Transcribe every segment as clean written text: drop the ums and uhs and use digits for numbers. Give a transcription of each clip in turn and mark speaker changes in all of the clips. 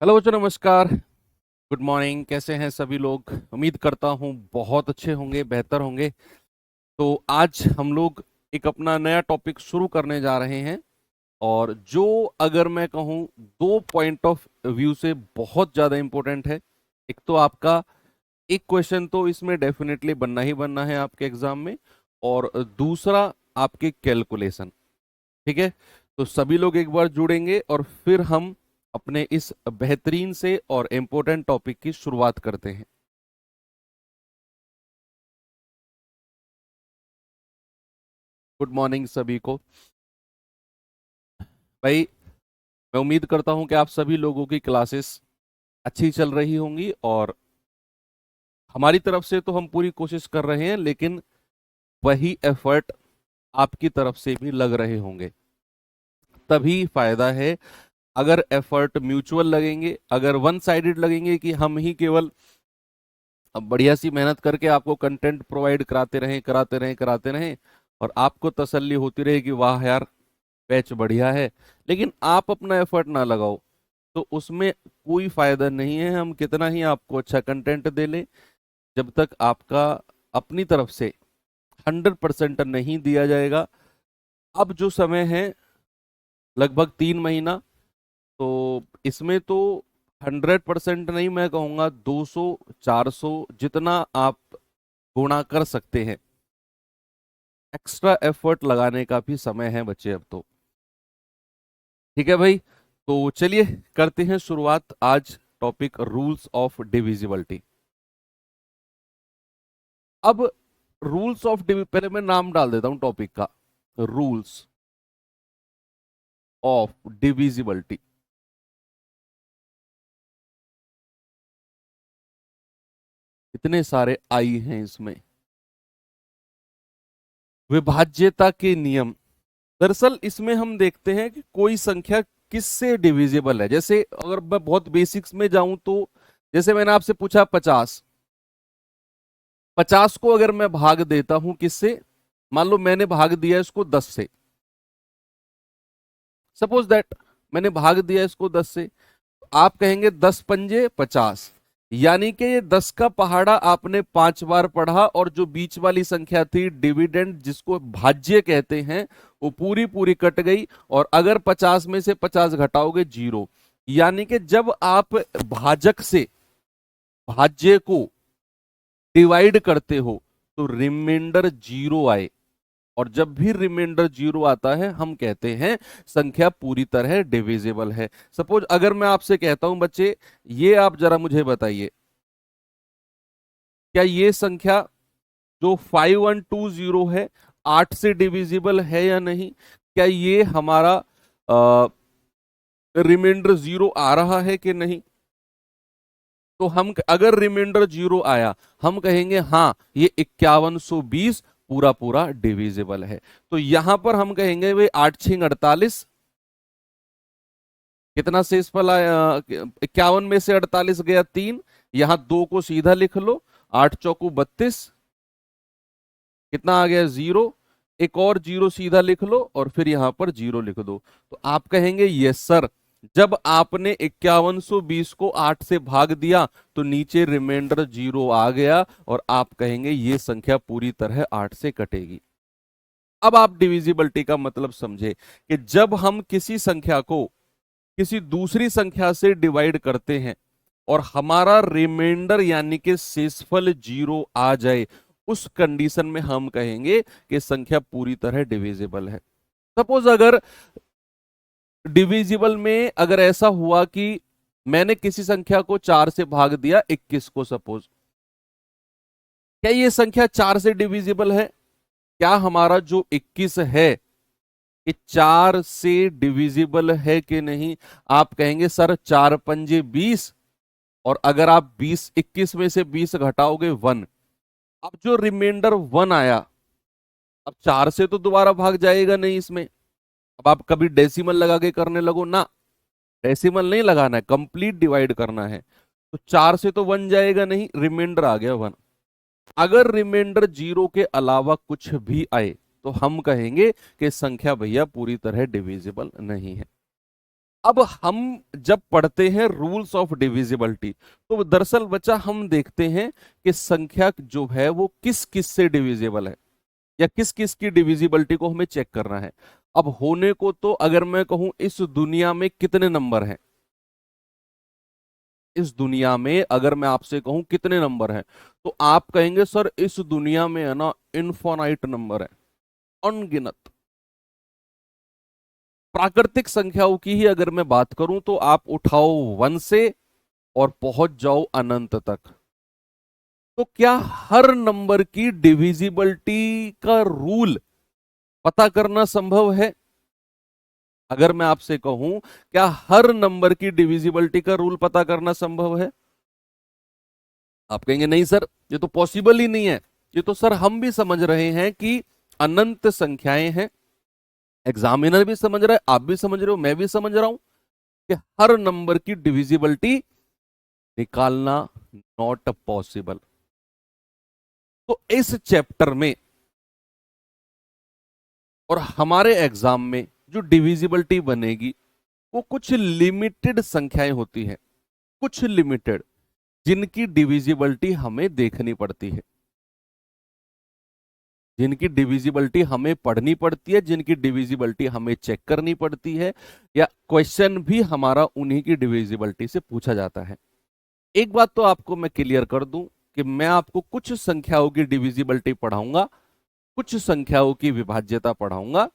Speaker 1: Hello बच्चों, नमस्कार। Good morning. कैसे हैं सभी लोग? उम्मीद करता हूँ बहुत अच्छे होंगे, बेहतर होंगे। तो आज हम लोग एक अपना नया टॉपिक शुरू करने जा रहे हैं। और जो, अगर मैं कहूँ, दो पॉइंट ऑफ व्यू से बहुत ज़्यादा इम्पोर्टेंट है। एक तो आपका एक क्वेश्चन तो इसमें डेफिनेटली बनना ही बनना है आपके एग्जाम में। और दूसरा, आपके कैलकुलेशन। ठीक है। तो सभी लोग एक बार जुड़ेंगे और फिर हम अपने इस बेहतरीन से और इम्पोर्टेंट टॉपिक की शुरुआत करते हैं। गुड मॉर्निंग सभी को। भाई, मैं उम्मीद करता हूं कि आप सभी लोगों की क्लासेस अच्छी चल रही होंगी। और हमारी तरफ से तो हम पूरी कोशिश कर रहे हैं, लेकिन वही एफर्ट आपकी तरफ से भी लग रहे होंगे। तभी फायदा है। अगर एफर्ट म्यूचुअल लगेंगे, अगर वन साइडेड लगेंगे कि हम ही केवल अब बढ़िया सी मेहनत करके आपको कंटेंट प्रोवाइड कराते रहें कराते रहें कराते रहें, और आपको तसल्ली होती रहे कि वाह यार, बैच बढ़िया है, लेकिन आप अपना एफर्ट ना लगाओ, तो उसमें कोई फायदा नहीं है। हम कितना ही आपको अच्छा कंटेंट दे लें, जब तक आपका अपनी तरफ से 100% नहीं दिया जाएगा। अब जो समय है, लगभग 3 महीना, तो इसमें तो 100% नहीं, मैं कहूँगा 200 400 जितना आप गुणा कर सकते हैं। एक्स्ट्रा एफर्ट लगाने का भी समय है बच्चे अब तो। ठीक है भाई। तो चलिए करते हैं शुरुआत। आज टॉपिक रूल्स ऑफ डिविजिबिलिटी। अब रूल्स ऑफ पहले मैं नाम डाल देता हूं टॉपिक का। Rules of divisibility. इतने सारे आई हैं इसमें। विभाज्यता के नियम। दरअसल इसमें हम देखते हैं कि कोई संख्या किससे डिविजिबल है। जैसे अगर मैं बहुत बेसिक्स में जाऊं तो, जैसे मैंने आपसे पूछा 50। 50 को अगर मैं भाग देता हूं किससे, मान लो मैंने भाग दिया इसको 10 से। सपोज दैट मैंने भाग दिया इसको 10 से। आप कहेंगे 10 पंजे 50, यानी कि ये 10 का पहाड़ा आपने 5 बार पढ़ा, और जो बीच वाली संख्या थी डिविडेंड, जिसको भाज्य कहते हैं, वो पूरी पूरी कट गई। और अगर 50 में से 50 घटाओगे, 0। यानी कि जब आप भाजक से भाज्य को डिवाइड करते हो तो रिमाइंडर 0 आए। और जब भी रिमाइंडर 0 आता है, हम कहते हैं संख्या पूरी तरह डिविजिबल है। सपोज अगर मैं आपसे कहता हूं बच्चे, ये आप जरा मुझे बताइए, क्या ये संख्या जो 5120 है, 8 से डिविजिबल है या नहीं? क्या ये हमारा रिमाइंडर 0 आ रहा है कि नहीं? तो हम अगर रिमाइंडर 0 आया, हम कहेंगे हाँ, ये 5120 पूरा पूरा डिविजिबल है। तो यहां पर हम कहेंगे भाई 8 6 48, कितना शेषफल आया? 51 में से 48 गया 3। यहां 2 को सीधा लिख लो। 8 चौकू 32, कितना आ गया? 0। एक और 0 सीधा लिख लो और फिर यहां पर 0 लिख दो। तो आप कहेंगे यस सर, जब आपने 5120 को 8 से भाग दिया तो नीचे रिमाइंडर 0 आ गया, और आप कहेंगे ये संख्या पूरी तरह 8 से कटेगी। अब आप डिविजिबिलिटी का मतलब समझे कि जब हम किसी संख्या को किसी दूसरी संख्या से डिवाइड करते हैं और हमारा रिमाइंडर यानी कि शेषफल 0 आ जाए, उस कंडीशन में हम कहेंगे कि संख्या पूरी तरह डिविजिबल है। सपोज अगर डिविजिबल में अगर ऐसा हुआ कि मैंने किसी संख्या को 4 से भाग दिया, 21 को सपोज, क्या ये संख्या 4 से डिविजिबल है? क्या हमारा जो 21 है, कि 4 से डिविजिबल है कि नहीं? आप कहेंगे सर 4 पंजे 20, और अगर आप 20 21 में से 20 घटाओगे 1। अब जो रिमाइंडर 1 आया, अब 4 से तो दोबारा भाग जाएगा नहीं इसमें। अब आप कभी डेसिमल लगा के करने लगो ना, डेसिमल नहीं लगाना है, कंप्लीट डिवाइड करना है। तो 4 से तो 1 जाएगा नहीं, रिमाइंडर आ गया 1। अगर रिमाइंडर 0 के अलावा कुछ भी आए, तो हम कहेंगे कि संख्या भैया पूरी तरह डिविजिबल नहीं है। अब हम जब पढ़ते हैं रूल्स ऑफ डिविजिबिलिटी, तो दरअसल बच्चा हम देखते हैं कि संख्या जो है वो किस किस से डिविजिबल है, या किस किस की डिविजिबिलिटी को हमें चेक करना है। अब होने को तो अगर मैं कहूं इस दुनिया में कितने नंबर हैं, इस दुनिया में अगर मैं आपसे कहूं कितने नंबर हैं, तो आप कहेंगे सर इस दुनिया में है ना इनफाइनाइट नंबर है, अनगिनत। प्राकृतिक संख्याओं की ही अगर मैं बात करूं तो आप उठाओ वन से और पहुंच जाओ अनंत तक। तो क्या हर नंबर की डिविजिबिलिटी का रूल पता करना संभव है? अगर मैं आपसे कहूं क्या हर नंबर की डिविजिबिलिटी का रूल पता करना संभव है, आप कहेंगे नहीं सर ये तो पॉसिबल ही नहीं है। ये तो सर हम भी समझ रहे हैं कि अनंत संख्याएं हैं, एग्जामिनर भी समझ रहा है, आप भी समझ रहे हो, मैं भी समझ रहा हूं कि हर नंबर की डिविजिबिलिटी निकालना नॉट पॉसिबल। तो इस चैप्टर में और हमारे एग्जाम में जो डिविजिबिलिटी बनेगी वो कुछ लिमिटेड संख्याएं होती हैं, कुछ लिमिटेड, जिनकी डिविजिबिलिटी हमें देखनी पड़ती है, जिनकी डिविजिबिलिटी हमें पढ़नी पड़ती है, जिनकी डिविजिबिलिटी हमें चेक करनी पड़ती है, या क्वेश्चन भी हमारा उन्हीं की डिविजिबिलिटी से पूछा जाता है। एक बात तो आपको मैं क्लियर कर दूं कि मैं आपको कुछ संख्याओं की डिविजिबिलिटी पढ़ाऊंगा, कुछ संख्याओं की विभाज्यता पढ़ाऊंगा।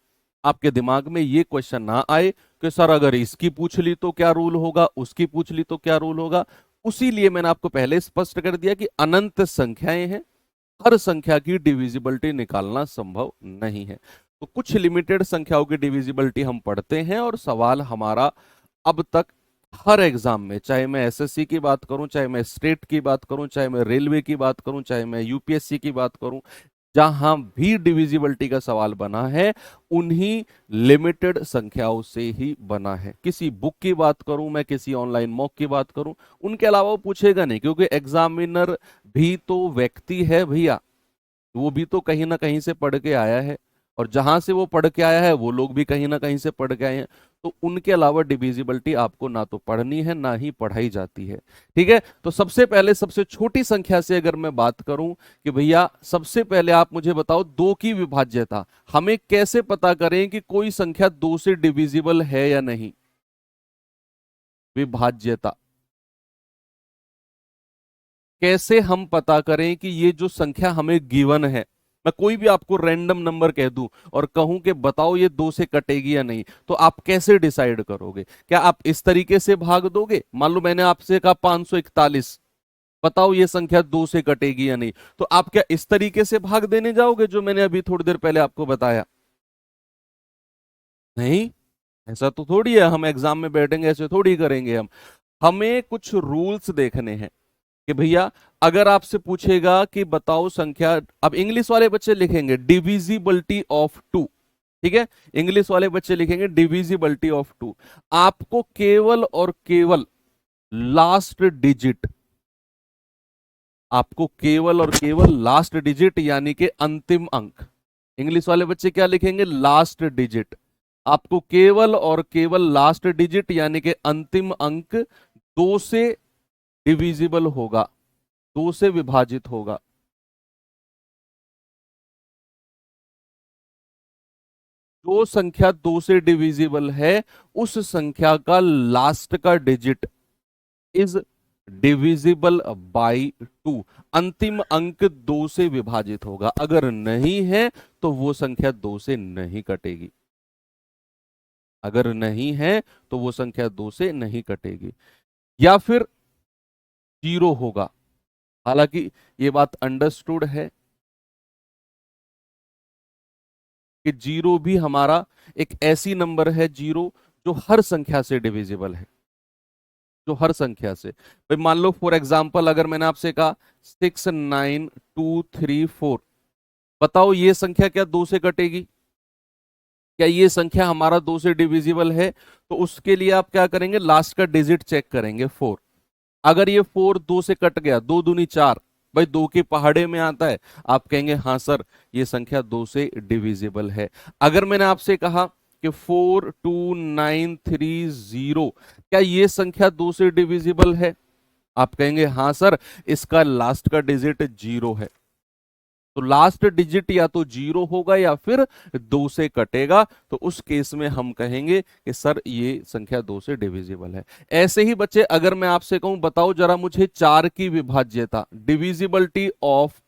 Speaker 1: आपके दिमाग में ये क्वेश्चन ना आए कि सर अगर इसकी पूछ ली तो क्या रूल होगा, उसकी पूछ ली तो क्या रूल होगा। उसी लिए मैंने आपको पहले स्पष्ट कर दिया कि अनंत संख्याएं हैं, हर संख्या की डिविजिबिलिटी निकालना संभव नहीं है। तो कुछ लिमिटेड संख्याओं की डिविजिबिलिटी हम पढ़ते हैं, और सवाल हमारा अब तक हर एग्जाम में, चाहे मैं एसएससी की बात करूं, चाहे मैं स्टेट की बात करूं, चाहे मैं रेलवे की बात करूं, चाहे मैं यूपीएससी की बात करूं, जहां भी डिविजिबिलिटी का सवाल बना है उन्हीं लिमिटेड संख्याओं से ही बना है। किसी बुक की बात करूं मैं, किसी ऑनलाइन मॉक की बात करूं, उनके अलावा वो पूछेगा नहीं, क्योंकि एग्जामिनर भी तो व्यक्ति है भैया, वो भी तो कहीं ना कहीं से पढ़ के आया है, और जहां से वो पढ़ के आया है वो लोग भी कहीं ना कहीं से पढ़ के आए हैं। तो उनके अलावा डिविजिबिलिटी आपको ना तो पढ़नी है ना ही पढ़ाई जाती है। ठीक है, तो सबसे पहले सबसे छोटी संख्या से अगर मैं बात करूं कि भैया सबसे पहले आप मुझे बताओ दो की विभाज्यता, हमें कैसे पता करें कि कोई संख्या दो से डिविजिबल है या नहीं? विभाज्यता कैसे हम पता करें कि ये जो संख्या हमें गिवन है, मैं कोई भी आपको रैंडम नंबर कह दूं और कहूं कि बताओ ये दो से कटेगी या नहीं, तो आप कैसे डिसाइड करोगे? क्या आप इस तरीके से भाग दोगे? मान लो मैंने आपसे कहा 541, बताओ ये संख्या दो से कटेगी या नहीं, तो आप क्या इस तरीके से भाग देने जाओगे जो मैंने अभी थोड़ी देर पहले आपको बताया? नहीं, ऐसा तो थोड़ी है, हम एग्जाम में बैठेंगे ऐसे थोड़ी करेंगे हम। हमें कुछ रूल्स देखने हैं कि भैया अगर आपसे पूछेगा कि बताओ संख्या, अब इंग्लिश वाले बच्चे लिखेंगे डिविजिबिलिटी ऑफ टू, ठीक है, इंग्लिश वाले बच्चे लिखेंगे डिविजिबिलिटी ऑफ टू। आपको केवल और केवल लास्ट डिजिट, आपको केवल और केवल लास्ट डिजिट यानी कि अंतिम अंक, इंग्लिश वाले बच्चे क्या लिखेंगे? Last digit. आपको केवल और केवल लास्ट डिजिट यानी कि अंतिम अंक दो से डिविजिबल होगा, दो से विभाजित होगा। जो संख्या दो से डिविजिबल है उस संख्या का लास्ट का digit is divisible by two, अंतिम अंक दो से विभाजित होगा। अगर नहीं है तो वो संख्या दो से नहीं कटेगी, अगर नहीं है तो वो संख्या दो से नहीं कटेगी, या फिर जीरो होगा। हालांकि ये बात अंडरस्टूड है कि जीरो भी हमारा एक ऐसी नंबर है, जीरो जो हर संख्या से डिविजिबल है, जो हर संख्या से। भाई मान लो फॉर एग्जाम्पल अगर मैंने आपसे कहा 69234, बताओ ये संख्या क्या दो से कटेगी? क्या ये संख्या हमारा दो से डिविजिबल है? तो उसके लिए आप क्या करेंगे? लास्ट का डिजिट चेक करेंगे, फोर। अगर ये फोर दो से कट गया, दो दूनी चार, भाई दो के पहाड़े में आता है, आप कहेंगे हाँ सर ये संख्या दो से डिविजिबल है। अगर मैंने आपसे कहा कि 42930, क्या ये संख्या 2 से डिविजिबल है? आप कहेंगे हाँ सर, इसका लास्ट का डिजिट 0 है, तो लास्ट डिजिट या तो 0 होगा या फिर 2 से कटेगा, तो उस केस में हम कहेंगे कि सर ये संख्या 2 से डिविजिबल है। ऐसे ही बच्चे अगर मैं आपसे कहूं बताओ जरा मुझे 4 की विभाज्यता, डिविजिबिलिटी ऑफ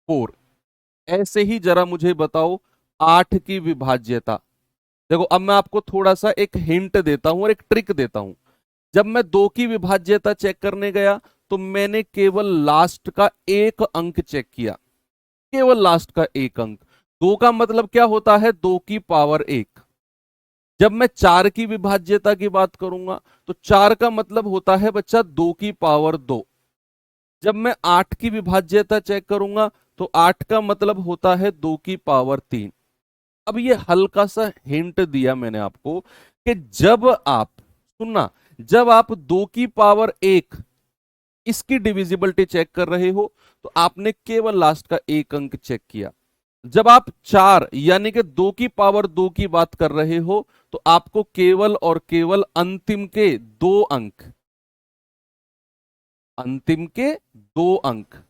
Speaker 1: 4, ऐसे ही जरा मुझे बताओ 8 की विभाज्यता। देखो अब मैं आपको थोड़ा सा एक हिंट देता हूं और एक ट्रिक देता हूं। जब मैं 2 की विभाज्यता चेक करने गया तो मैंने केवल लास्ट का एक अंक चेक किया, केवल लास्ट का एक अंक। 2 का मतलब क्या होता है? 2 की पावर 1। जब मैं 4 की विभाज्यता की बात करूंगा तो 4 का मतलब होता है बच्चा 2 की पावर 2। जब मैं 8 की विभाज्यता चेक करूंगा तो 8 का मतलब होता है 2 की पावर 3। अब ये हल्का सा हिंट दिया मैंने आपको कि जब आप, सुनना, जब आप 2 की पावर 1 इसकी डिविजिबिलिटी चेक कर रहे हो तो आपने केवल लास्ट का एक अंक चेक किया। जब आप 4 यानी कि 2 की पावर 2 की बात कर रहे हो तो आपको केवल और केवल अंतिम के 2 अंक, अंतिम के 2 अंक,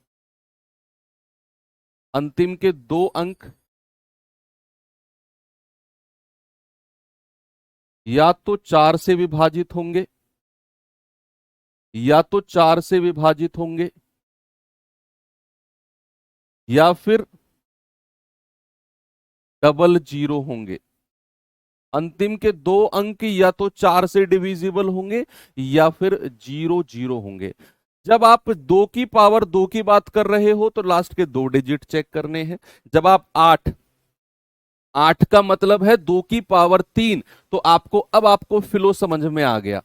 Speaker 1: अंतिम के 2 अंक या तो 4 से विभाजित होंगे, या तो 4 से विभाजित होंगे, या फिर डबल जीरो होंगे। अंतिम के 2 अंक या तो 4 से डिविजिबल होंगे या फिर 0 0 होंगे। जब आप 2 की पावर 2 की बात कर रहे हो तो लास्ट के 2 डिजिट चेक करने हैं। जब आप 8, 8 का मतलब है 2 की पावर 3, तो आपको, अब आपको फ्लो समझ में आ गया।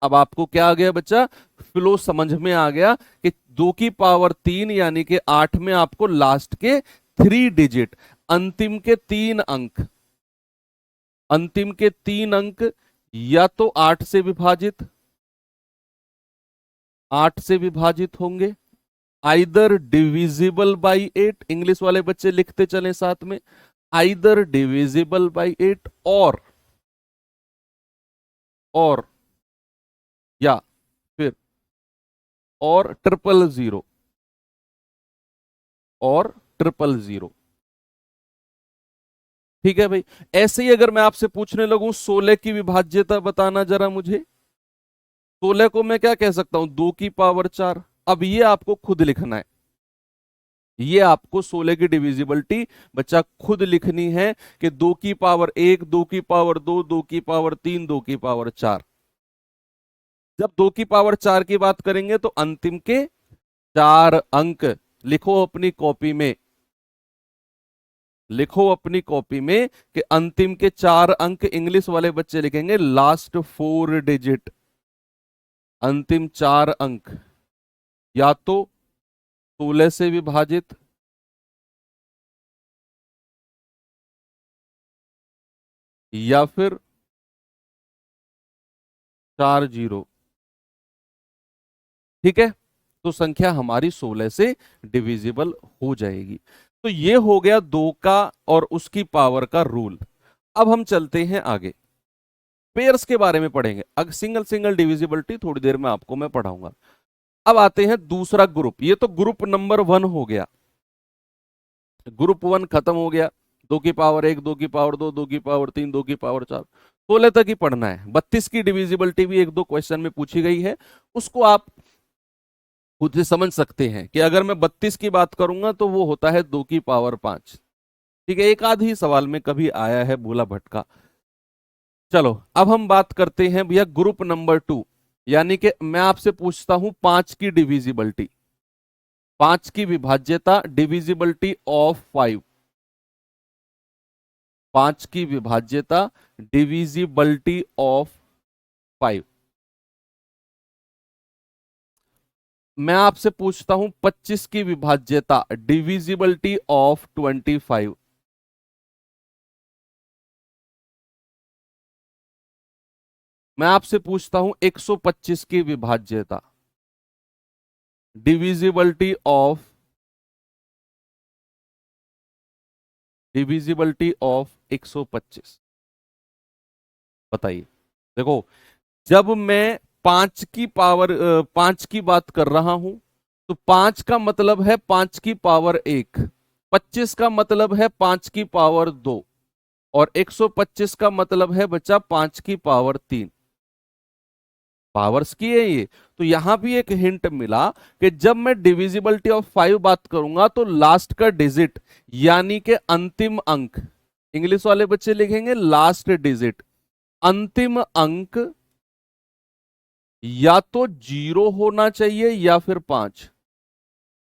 Speaker 1: अब आपको क्या आ गया बच्चा? फ्लो समझ में आ गया कि 2 की पावर 3 यानी कि 8 में आपको लास्ट के 3 डिजिट, अंतिम के 3 अंक, अंतिम के 3 अंक या तो 8 से विभाजित, 8 से विभाजित होंगे, आइदर डिविजिबल बाई 8, इंग्लिश वाले बच्चे लिखते चले साथ में, आइदर डिविजिबल बाई 8 और या फिर और ट्रिपल जीरो, और ट्रिपल जीरो। ठीक है भाई। ऐसे ही अगर मैं आपसे पूछने लगूं 16 की विभाज्यता बताना जरा मुझे, 16 को मैं क्या कह सकता हूं? 2 की पावर 4। अब ये आपको खुद लिखना है, ये आपको 16 की डिविजिबिलिटी बच्चा खुद लिखनी है कि 2 की पावर 1, 2 की पावर 2, 2 की पावर 3, 2 की पावर 4। जब 2 की पावर 4 की बात करेंगे तो अंतिम के 4 अंक लिखो अपनी कॉपी में, लिखो अपनी कॉपी में कि अंतिम के 4 अंक, इंग्लिश वाले बच्चे लिखेंगे लास्ट 4 डिजिट, अंतिम 4 अंक या तो 16 से विभाजित, या फिर 4 जीरो। ठीक है, तो संख्या हमारी 16 से डिविजिबल हो जाएगी। तो ये हो गया 2 का और उसकी पावर का रूल। अब हम चलते हैं आगे, पेयर्स के बारे में पढ़ेंगे। अब सिंगल सिंगल डिविजिबिलिटी थोड़ी देर में आपको मैं पढ़ाऊंगा। अब आते हैं दूसरा ग्रुप, ये तो ग्रुप नंबर 1 हो गया, ग्रुप 1 खत्म हो गया। 2 की पावर 1, 2 की पावर 2, 2 की पावर 3, 2 की पावर 4, 16 तक ही पढ़ना है। 32 की डिविजिबिलिटी भी एक दो क्वेश्चन में पूछी गई है, उसको आप खुद से समझ सकते हैं कि अगर मैं 32 की बात करूंगा तो वो होता है 2 की पावर 5। ठीक है, एक आध ही सवाल में कभी आया है भूला भटका। चलो अब हम बात करते हैं भैया ग्रुप नंबर 2, यानी कि मैं आपसे पूछता हूं 5 की डिविजिबिलिटी, 5 की विभाज्यता, डिविजिबिलिटी ऑफ 5, 5 की विभाज्यता, डिविजिबिलिटी ऑफ 5। मैं आपसे पूछता हूं 25 की विभाज्यता, डिविजिबिलिटी ऑफ 25। मैं आपसे पूछता हूं 125 की विभाज्यता, डिविजिबिलिटी ऑफ डिविजिबिलिटी ऑफ 125। बताइए। देखो, जब मैं 5 की बात कर रहा हूं तो 5 का मतलब है 5 की पावर 1, 25 का मतलब है 5 की पावर 2, और 125 का मतलब है बच्चा 5 की पावर 3। पावर्स की है ये। तो यहां भी एक हिंट मिला कि जब मैं डिविजिबिलिटी ऑफ 5 बात करूंगा तो लास्ट का डिजिट यानी कि अंतिम अंक, इंग्लिश वाले बच्चे लिखेंगे लास्ट डिजिट, अंतिम अंक या तो 0 होना चाहिए या फिर 5।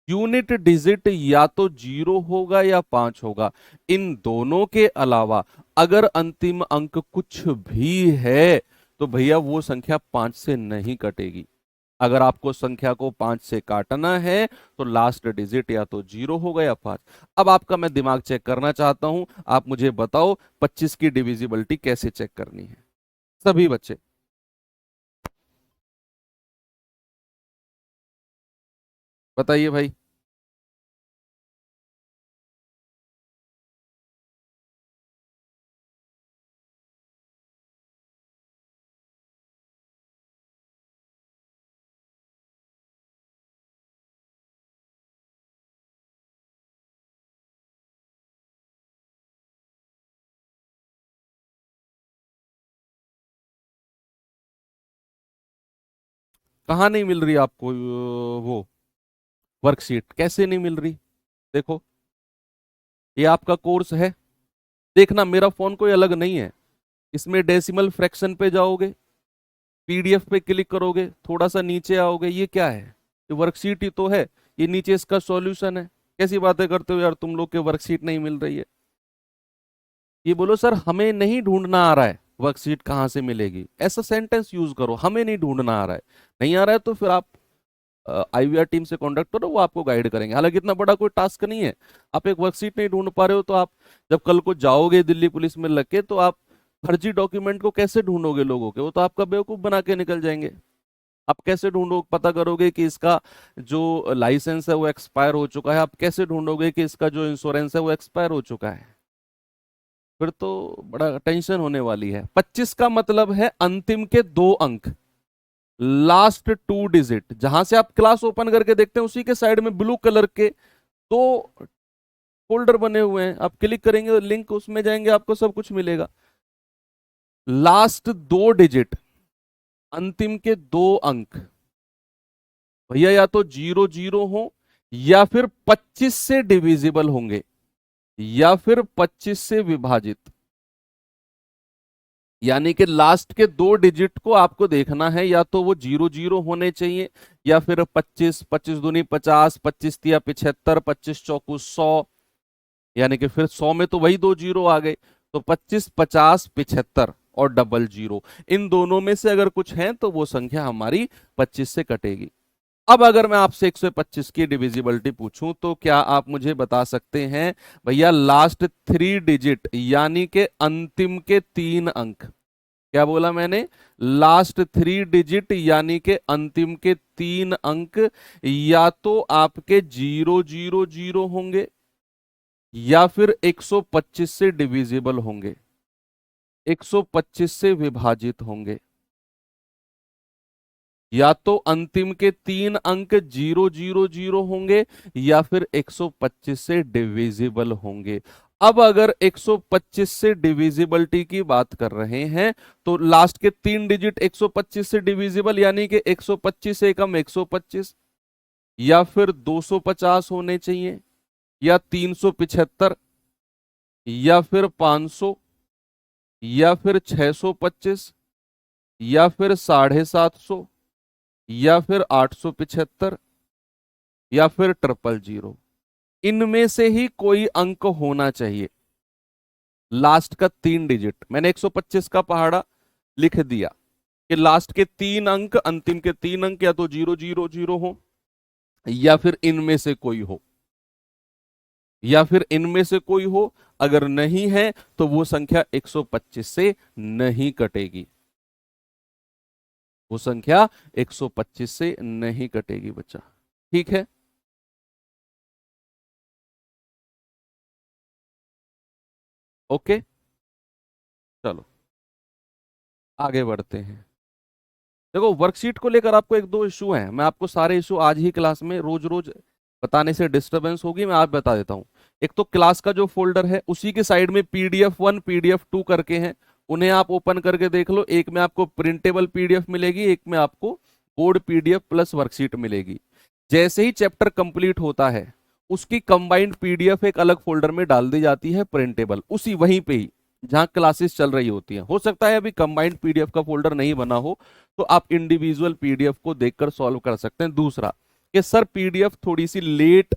Speaker 1: यूनिट डिजिट या तो 0 होगा या 5 होगा। इन दोनों के अलावा अगर अंतिम अंक कुछ भी है तो भैया वो संख्या 5 से नहीं कटेगी। अगर आपको संख्या को 5 से काटना है तो लास्ट डिजिट या तो 0 होगा या 5। अब आपका मैं दिमाग चेक करना चाहता हूं, आप मुझे बताओ 25 की डिविजिबिलिटी कैसे चेक करनी है, सभी बच्चे। बताइए भाई। कहाँ नहीं मिल रही आपको वो वर्कशीट, कैसे नहीं मिल रही? देखो, ये आपका कोर्स है, देखना मेरा फोन कोई अलग नहीं है। इसमें डेसिमल फ्रैक्शन पे जाओगे, पीडीएफ पे क्लिक करोगे, थोड़ा सा नीचे आओगे, ये क्या है? ये वर्कशीट ही तो है। ये नीचे इसका सॉल्यूशन है। कैसी बातें करते हो यार तुम लोग के वर्कशीट नहीं मिल रही है? ये बोलो सर हमें नहीं ढूंढना आ रहा है वर्कशीट कहाँ से मिलेगी, ऐसा सेंटेंस यूज करो, हमें नहीं ढूंढना आ रहा है। नहीं आ रहा है तो फिर आप आईवीआर टीम से कांटेक्ट करो, वो आपको गाइड करेंगे। हालांकि इतना बड़ा कोई टास्क नहीं है। आप एक वर्कशीट नहीं ढूंढ पा रहे हो तो आप जब कल को जाओगे दिल्ली पुलिस में लग के तो आप फर्जी डॉक्यूमेंट को कैसे ढूंढोगे लोगों के? वो तो आपका बेवकूफ बना के निकल जाएंगे। आप कैसे ढूंढो, पता करोगे कि इसका जो लाइसेंस है वो एक्सपायर हो चुका है? आप कैसे ढूंढोगे कि इसका जो इंश्योरेंस है वो एक्सपायर हो चुका है? फिर तो बड़ा टेंशन होने वाली है। 25 का मतलब है अंतिम के 2 अंक, लास्ट 2 डिजिट। जहां से आप क्लास ओपन करके देखते हैं उसी के साइड में ब्लू कलर के 2 फोल्डर बने हुए हैं, आप क्लिक करेंगे लिंक उसमें जाएंगे, आपको सब कुछ मिलेगा। लास्ट 2 डिजिट, अंतिम के 2 अंक भैया या तो 0 0 हो या फिर 25 से डिविजिबल होंगे या फिर 25 से विभाजित। यानी कि लास्ट के 2 डिजिट को आपको देखना है, या तो वो 0 0 होने चाहिए या फिर 25, 25 दूनी 50, 25 तिया 75, 25 चौकू 100। यानी कि फिर 100 में तो वही 2 जीरो आ गए। तो 25, 50, 75 और डबल जीरो, इन दोनों में से अगर कुछ है तो वो संख्या हमारी 25 से कटेगी। अब अगर मैं आपसे 125 की डिविजिबिलिटी पूछूं तो क्या आप मुझे बता सकते हैं भैया लास्ट 3 डिजिट यानी कि अंतिम के 3 अंक? क्या बोला मैंने? लास्ट 3 डिजिट यानी कि अंतिम के 3 अंक या तो आपके 0 0 0 होंगे या फिर 125 से डिविजिबल होंगे, 125 से विभाजित होंगे। या तो अंतिम के 3 अंक 0 0 0 होंगे या फिर 125 से डिविजिबल होंगे। अब अगर 125 से डिविजिबिलिटी की बात कर रहे हैं तो लास्ट के 3 डिजिट 125 से डिविजिबल यानी कि 125 एकम 125, या फिर 250 होने चाहिए, या 375, या फिर 500, या फिर 625, या फिर 750, या फिर 875, या फिर 000। इनमें से ही कोई अंक होना चाहिए। लास्ट का 3 डिजिट मैंने 125 का पहाड़ा लिख दिया कि लास्ट के 3 अंक, अंतिम के 3 अंक या तो 0 0 0 हो या फिर इनमें से कोई हो, या फिर इनमें से कोई हो। अगर नहीं है तो वो संख्या 125 से नहीं कटेगी, वो संख्या 125 से नहीं कटेगी बच्चा। ठीक है। ओके, चलो आगे बढ़ते हैं। देखो वर्कशीट को लेकर आपको एक दो इशू हैं, मैं आपको सारे इशू आज ही क्लास में रोज रोज बताने से डिस्टरबेंस होगी, मैं आप बता देता हूँ। एक तो क्लास का जो फोल्डर है उसी के साइड में PDF1 PDF2 करके हैं, उन्हें आप ओपन करके देख लो। एक में आपको प्रिंटेबल PDF मिलेगी, एक में आपको बोर्ड PDF प्लस वर्कशीट मिलेगी। जैसे ही चैप्टर कंप्लीट होता है उसकी कंबाइंड PDF एक अलग फोल्डर में डाल दी जाती है, प्रिंटेबल, उसी वहीं पे ही जहां क्लासेस चल रही होती हैं। हो सकता है अभी कंबाइंड PDF का फोल्डर नहीं बना हो, तो आप इंडिविजुअल PDF को देखकर सॉल्व कर सकते हैं। दूसरा कि सर PDF थोड़ी सी लेट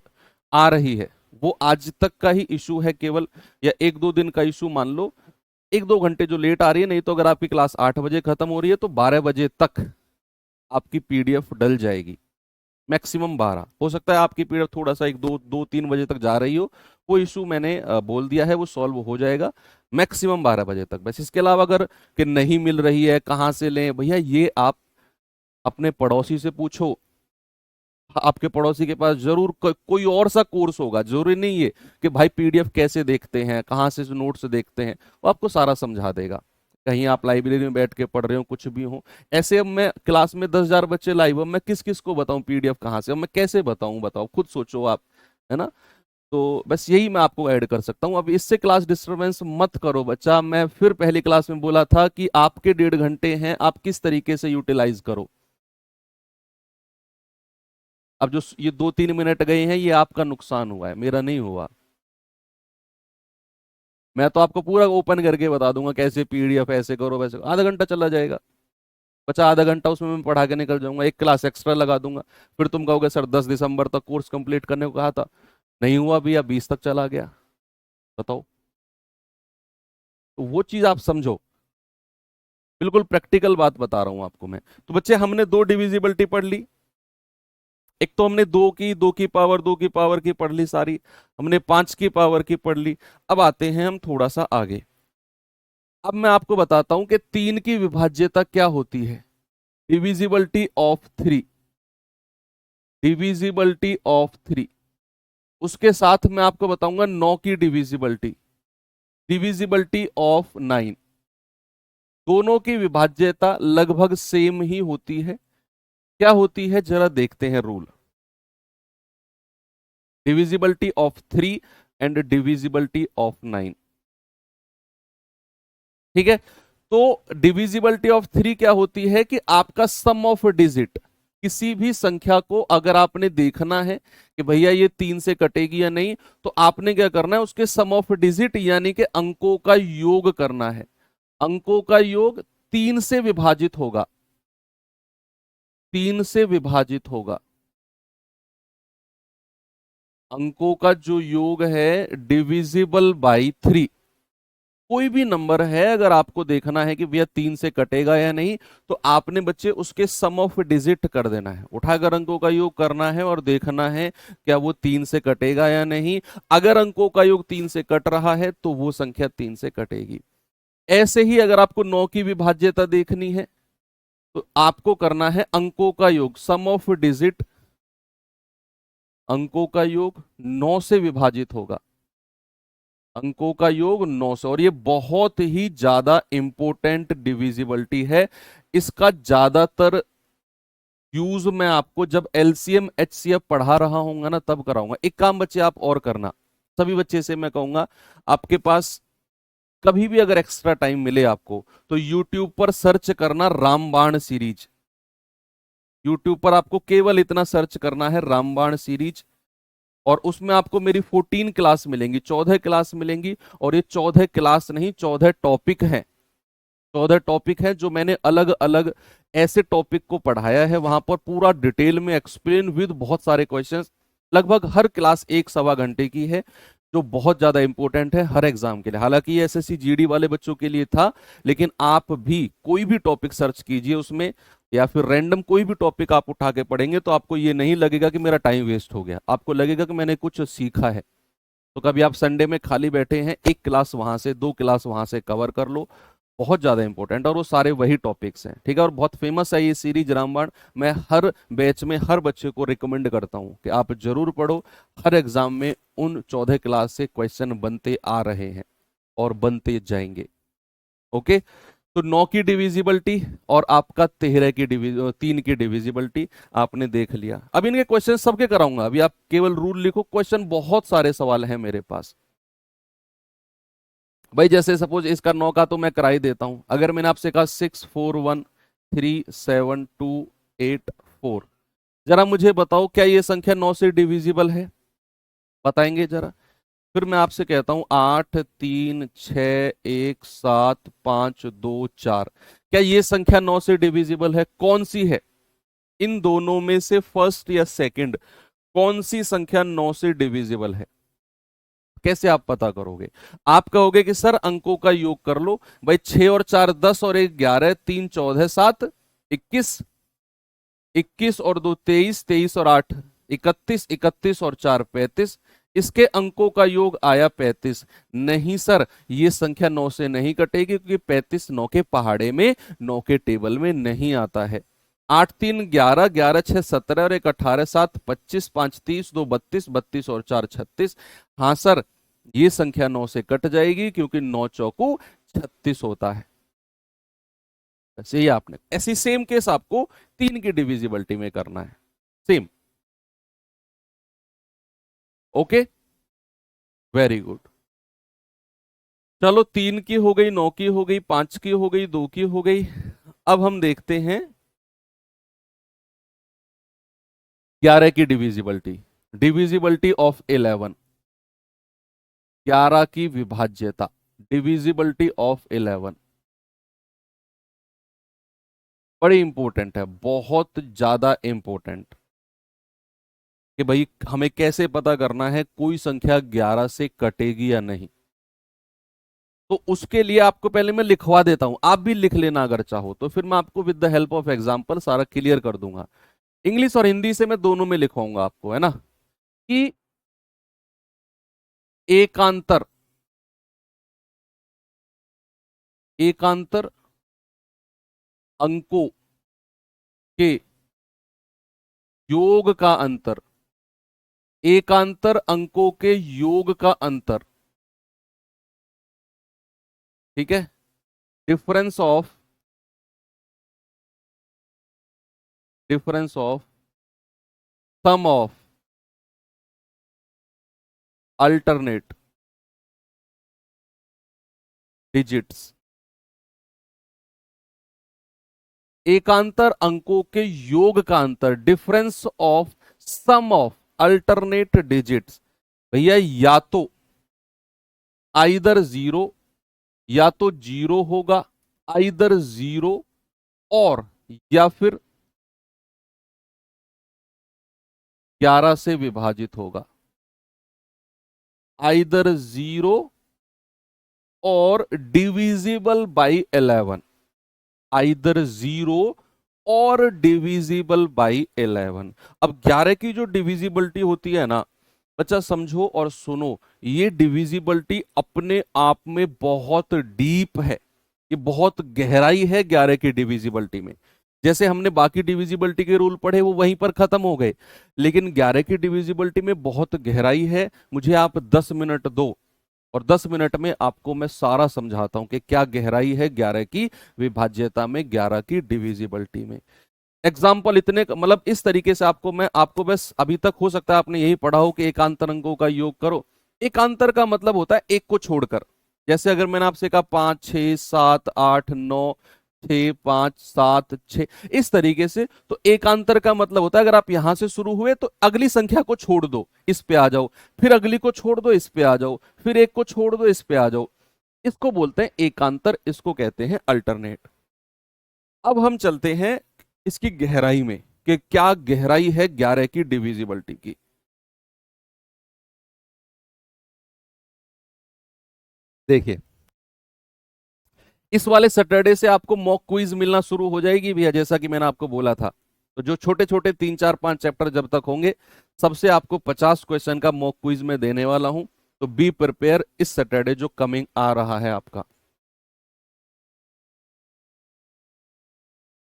Speaker 1: आ रही है, वो आज तक का ही इशू है केवल, या एक दो दिन का इशू मान लो, एक दो घंटे जो लेट आ रही है। नहीं तो अगर आपकी क्लास 8 बजे खत्म हो रही है तो 12 बजे तक आपकी PDF डल जाएगी, मैक्सिमम 12। हो सकता है आपकी PDF थोड़ा सा एक दो दो 3 बजे तक जा रही हो, वो इशू मैंने बोल दिया है, वो सॉल्व हो जाएगा मैक्सिमम 12 बजे तक। बस इसके अलावा अगर कि नहीं मिल रही है कहाँ से लें भैया, ये आप अपने पड़ोसी से पूछो। आपके पड़ोसी के पास जरूर कोई और सा कोर्स होगा, जरूरी नहीं है कि भाई PDF कैसे देखते हैं, कहाँ से नोट्स देखते हैं, वो आपको सारा समझा देगा। कहीं आप लाइब्रेरी में बैठ के पढ़ रहे हो, कुछ भी हो। ऐसे अब मैं क्लास में 10,000 बच्चे लाइव, अब मैं किस किस को बताऊं PDF कहाँ से, अब मैं कैसे बताऊं, बताओ खुद सोचो आप, है ना। तो बस यही मैं आपको ऐड कर सकता हूँ। अब इससे क्लास डिस्टरबेंस मत करो बच्चा। मैं फिर पहली क्लास में बोला था कि आपके 1.5 घंटे हैं, आप किस तरीके से यूटिलाइज करो। अब जो ये 2-3 मिनट गए हैं, ये आपका नुकसान हुआ है, मेरा नहीं हुआ। मैं तो आपको पूरा ओपन करके बता दूंगा कैसे PDF ऐसे करो वैसे करो, आधा घंटा चला जाएगा। बचा आधा घंटा, उसमें मैं पढ़ा के निकल जाऊंगा, एक क्लास एक्स्ट्रा लगा दूंगा। फिर तुम कहोगे सर 10 दिसंबर तक कोर्स कंप्लीट करने को कहा था, नहीं हुआ भैया, 20 तक चला गया। बताओ, तो वो चीज आप समझो, बिल्कुल प्रैक्टिकल बात बता रहा हूं आपको मैं। तो बच्चे हमने दो डिविजिबिलिटी पढ़ ली, एक तो हमने दो की पावर, दो की पावर की पढ़ ली सारी, हमने 5 की पावर की पढ़ ली। अब आते हैं हम थोड़ा सा आगे। अब मैं आपको बताता हूं कि 3 की विभाज्यता क्या होती है। Divisibility of 3, divisibility of 3। उसके साथ मैं आपको बताऊंगा 9 की डिविजिबिलिटी, डिविजिबिलिटी ऑफ 9। दोनों की विभाज्यता लगभग सेम ही होती है। क्या होती है जरा देखते हैं rule. Divisibility of 3 and divisibility of 9, ठीक है। तो डिविजिबिलिटी ऑफ 3 क्या होती है कि आपका सम ऑफ डिजिट, किसी भी संख्या को अगर आपने देखना है कि भैया ये 3 से कटेगी या नहीं, तो आपने क्या करना है, उसके सम ऑफ डिजिट यानी कि अंकों का योग करना है। अंकों का योग 3 से विभाजित होगा, 3 से विभाजित होगा। अंकों का जो योग है डिविजिबल बाई 3। कोई भी नंबर है अगर आपको देखना है कि भैया 3 से कटेगा या नहीं, तो आपने बच्चे उसके सम ऑफ डिजिट कर देना है, उठाकर अंकों का योग करना है और देखना है क्या वो 3 से कटेगा या नहीं। अगर अंकों का योग 3 से कट रहा है तो वो संख्या 3 से कटेगी। ऐसे ही अगर आपको 9 की विभाज्यता देखनी है तो आपको करना है अंकों का योग, सम ऑफ डिजिट, अंकों का योग 9 से विभाजित होगा, अंकों का योग 9 से। और ये बहुत ही ज्यादा इंपॉर्टेंट डिविजिबिलिटी है, इसका ज्यादातर यूज मैं आपको जब LCM HCF पढ़ा रहा हूंगा ना तब कराऊंगा। एक काम बच्चे आप और करना, सभी बच्चे से मैं कहूंगा, आपके पास कभी भी अगर एक्स्ट्रा टाइम मिले आपको तो YouTube पर सर्च करना रामबाण सीरीज। YouTube पर आपको केवल इतना सर्च करना है रामबाण सीरीज, और उसमें आपको मेरी 14 क्लास मिलेंगी, 14 क्लास मिलेंगी। और ये 14 क्लास नहीं, 14 टॉपिक हैं, 14 टॉपिक हैं जो मैंने अलग अलग ऐसे टॉपिक को पढ़ाया है, वहां पर पूरा डिटेल में एक्सप्लेन विद बहुत सारे क्वेश्चंस। लगभग हर क्लास 1-1.25 घंटे की है, जो बहुत ज्यादा इंपॉर्टेंट है हर एग्जाम के लिए। हालांकि ये SSC GD वाले बच्चों के लिए था, लेकिन आप भी कोई भी टॉपिक सर्च कीजिए उसमें, या फिर रैंडम कोई भी टॉपिक आप उठा के पढ़ेंगे तो आपको ये नहीं लगेगा कि मेरा टाइम वेस्ट हो गया, आपको लगेगा कि मैंने कुछ सीखा है। तो कभी आप संडे में खाली बैठे हैं, एक क्लास वहां से, दो क्लास वहां से कवर कर लो, बहुत ज्यादा इंपॉर्टेंट, और वो सारे वही टॉपिक्स हैं, ठीक है। और बहुत फेमस है ये सीरीज रामबाण। मैं हर बैच में हर बच्चे को रिकमेंड करता हूं कि आप जरूर पढ़ो, हर एग्जाम में उन 14 क्लास से क्वेश्चन बनते आ रहे हैं। और बनते जाएंगे। ओके, तो 9 की डिविजिबिलिटी और आपका 13 की 3 की डिविजिबिलिटी आपने देख लिया। अब इनके क्वेश्चन सबके कराऊंगा, अभी आप केवल रूल लिखो, क्वेश्चन बहुत सारे सवाल हैं मेरे पास। भाई जैसे सपोज इसका 9 का तो मैं करा ही देता हूं। अगर मैंने आपसे कहा 6413728 4, जरा मुझे बताओ क्या ये संख्या 9 से डिविजिबल है? बताएंगे जरा। फिर मैं आपसे कहता हूं 8 3 6 1 7 5 2 4, क्या ये संख्या 9 से डिविजिबल है? कौन सी है इन दोनों में से, फर्स्ट या सेकंड, कौन सी संख्या 9 से डिविजिबल है? कैसे आप पता करोगे? आप कहोगे कि सर अंकों का योग कर लो। भाई 6 और 4 10 और 1 11, 3 14 7 21, 21 और 2 23, 23 और 8 31, 31 और 4 35, इसके अंकों का योग आया 35। नहीं सर, ये संख्या 9 से नहीं कटेगी, क्योंकि 35 9 के पहाड़े में, 9 के टेबल में नहीं आता है। 8 3 11, 11 6 17 और 1 18, 7 25, 5 30, 2 32, 32 और 4 36। हाँ सर, ये संख्या 9 से कट जाएगी, क्योंकि 9 चौको 36 होता है। ऐसे ही आपने ऐसी सेम केस आपको 3 की डिविजिबिलिटी में करना है, सेम। Okay, very good. चलो 3 की हो गई, 9 की हो गई, 5 की हो गई, 2 की हो गई। अब हम देखते हैं 11 की डिविजिबिलिटी। डिविजिबिलिटी ऑफ 11, 11 की विभाज्यता, डिविजिबिलिटी ऑफ 11 बड़ी इंपॉर्टेंट है, बहुत ज्यादा इंपॉर्टेंट। कि भाई हमें कैसे पता करना है कोई संख्या 11 से कटेगी या नहीं। तो उसके लिए आपको पहले मैं लिखवा देता हूं, आप भी लिख लेना अगर चाहो तो, फिर मैं आपको with the help of example सारा क्लियर कर दूंगा। इंग्लिश और हिंदी से मैं दोनों में लिखवाऊंगा आपको, है ना। कि एकांतर, एकांतर अंकों के योग का अंतर, एकांतर अंकों के योग का अंतर, ठीक है, difference of, difference of sum of alternate digits, एकांतर अंकों के योग का अंतर, difference of sum of alternate digits. भैया या तो आइदर जीरो, या तो जीरो होगा, आइदर जीरो, और या फिर 11 से विभाजित होगा। आइदर जीरो और डिविजिबल बाई 11, आइदर जीरो और डिविजिबल बाई 11। अब 11 की जो डिविजिबिलिटी होती है ना बच्चा, समझो और सुनो, ये डिविजिबिलिटी अपने आप में बहुत डीप है, ये बहुत गहराई है 11 की डिविजिबिलिटी में। जैसे हमने बाकी डिविजिबिलिटी के रूल पढ़े वो वहीं पर खत्म हो गए, लेकिन 11 की डिविजिबिलिटी में बहुत गहराई है। मुझे आप 10 मिनट दो और 10 मिनट में आपको मैं सारा समझाता हूं कि क्या गहराई है 11 की विभाज्यता में, 11 की डिविजिबिलिटी में। एग्जाम्पल इतने, मतलब इस तरीके से आपको मैं, आपको बस अभी तक हो सकता है आपने यही पढ़ा हो कि एकांतर अंकों का योग करो। एकांतर का मतलब होता है एक को छोड़कर। जैसे अगर मैंने आपसे कहा 5 6 7 8 9, 6 5 7 6, इस तरीके से, तो एकांतर का मतलब होता है अगर आप यहां से शुरू हुए तो अगली संख्या को छोड़ दो, इस पे आ जाओ, फिर अगली को छोड़ दो, इस पे आ जाओ, फिर एक को छोड़ दो, इस पे आ जाओ। इसको बोलते हैं एकांतर, इसको कहते हैं अल्टरनेट। अब हम चलते हैं इसकी गहराई में कि क्या गहराई है 11 की डिविजिबिलिटी की। देखिए, इस वाले सैटरडे से आपको मॉक क्विज मिलना शुरू हो जाएगी भैया, जैसा कि मैंने आपको बोला था। तो जो छोटे छोटे 3 4 5 चैप्टर जब तक होंगे, सबसे आपको 50 क्वेश्चन का मॉक क्विज में देने वाला हूं। तो बी प्रिपेयर, इस सैटरडे जो कमिंग आ रहा है आपका,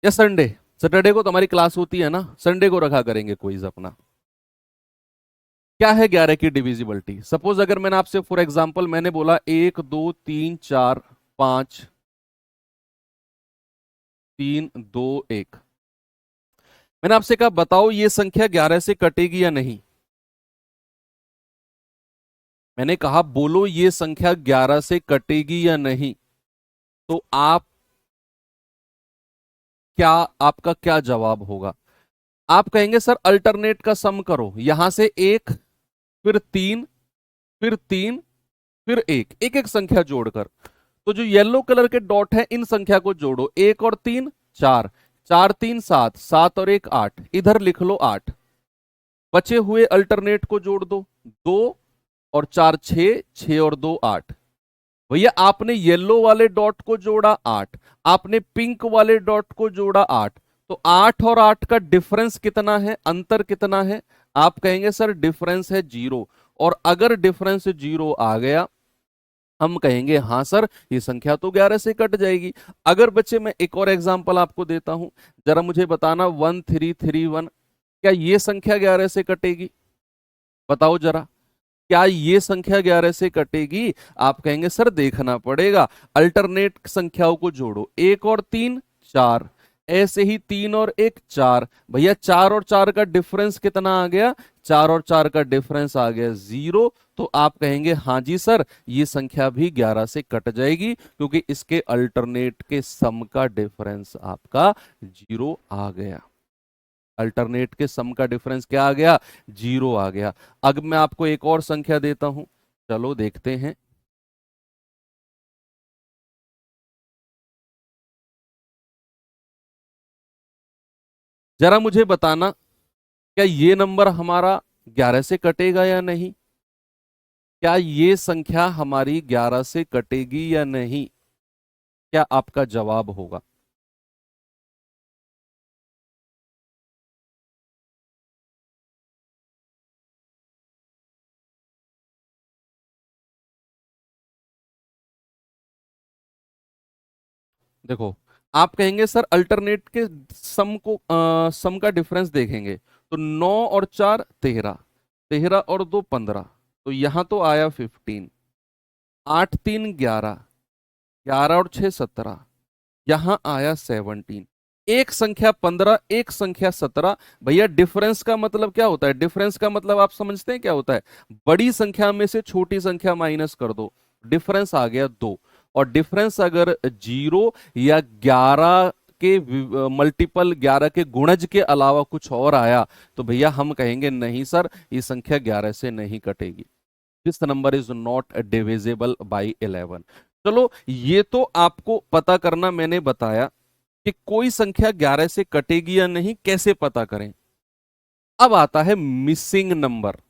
Speaker 1: या संडे, सैटरडे को तो हमारी क्लास होती है ना, संडे को रखा करेंगे क्विज अपना। क्या है 11 की डिविजिबिलिटी? सपोज अगर मैंने आपसे फॉर एग्जांपल मैंने बोला 1 2 3 4 5 3 2 1, मैंने आपसे कहा बताओ ये संख्या 11 से कटेगी या नहीं। मैंने कहा बोलो ये संख्या 11 से कटेगी या नहीं। तो आप क्या, आपका क्या जवाब होगा? आप कहेंगे सर अल्टरनेट का सम करो, यहां से 1, फिर 3, फिर 3, फिर 1, एक एक संख्या जोड़कर। तो जो येलो कलर के डॉट है इन संख्या को जोड़ो, 1 और 3 4, 4 3 7, 7 और 1 8, इधर लिख लो 8। बचे हुए अल्टरनेट को जोड़ दो, 2 और 4 6, 6 और 2 8। भैया आपने येलो वाले डॉट को जोड़ा 8, आपने पिंक वाले डॉट को जोड़ा 8, तो 8 और 8 का डिफरेंस कितना है, अंतर कितना है? आप कहेंगे सर डिफरेंस है 0। और अगर डिफरेंस 0 आ गया, हम कहेंगे हाँ सर ये संख्या तो 11 से कट जाएगी। अगर बच्चे मैं एक और एग्जांपल आपको देता हूं, जरा मुझे बताना 1331, क्या ये संख्या 11 से कटेगी? बताओ जरा, क्या ये संख्या 11 से कटेगी? आप कहेंगे सर देखना पड़ेगा, अल्टरनेट संख्याओं को जोड़ो, 1 और 3 4, ऐसे ही 3 और 1 4। भैया 4 और 4 का डिफरेंस कितना आ गया? 4 और 4 का डिफरेंस आ गया 0। तो आप कहेंगे हाँ जी सर ये संख्या भी 11 से कट जाएगी, क्योंकि इसके अल्टरनेट के सम का डिफरेंस आपका 0 आ गया। अल्टरनेट के सम का डिफरेंस क्या आ गया? 0 आ गया। अब मैं आपको एक और संख्या देता हूं, चलो देखते हैं। जरा मुझे बताना, क्या ये नंबर हमारा 11 से कटेगा या नहीं? क्या ये संख्या हमारी 11 से कटेगी या नहीं? क्या आपका जवाब होगा? देखो, आप कहेंगे सर अल्टरनेट के सम का डिफरेंस देखेंगे, तो 9 और 4 13, 13 और 2 15, तो यहां तो आया 15, 8 3 11, 11 और 6 17, यहां आया 17। एक संख्या 15, एक संख्या 17। भैया डिफरेंस का मतलब क्या होता है? डिफरेंस का मतलब आप समझते हैं क्या होता है? बड़ी संख्या में से छोटी संख्या माइनस कर दो, डिफरेंस आ गया 2। और डिफरेंस अगर 0 या 11 के मल्टीपल, 11 के गुणज के अलावा कुछ और आया, तो भैया हम कहेंगे नहीं सर ये संख्या 11 से नहीं कटेगी। This number is not divisible by 11। चलो ये तो आपको पता करना मैंने बताया कि कोई संख्या 11 से कटेगी या नहीं कैसे पता करें। अब आता है मिसिंग नंबर।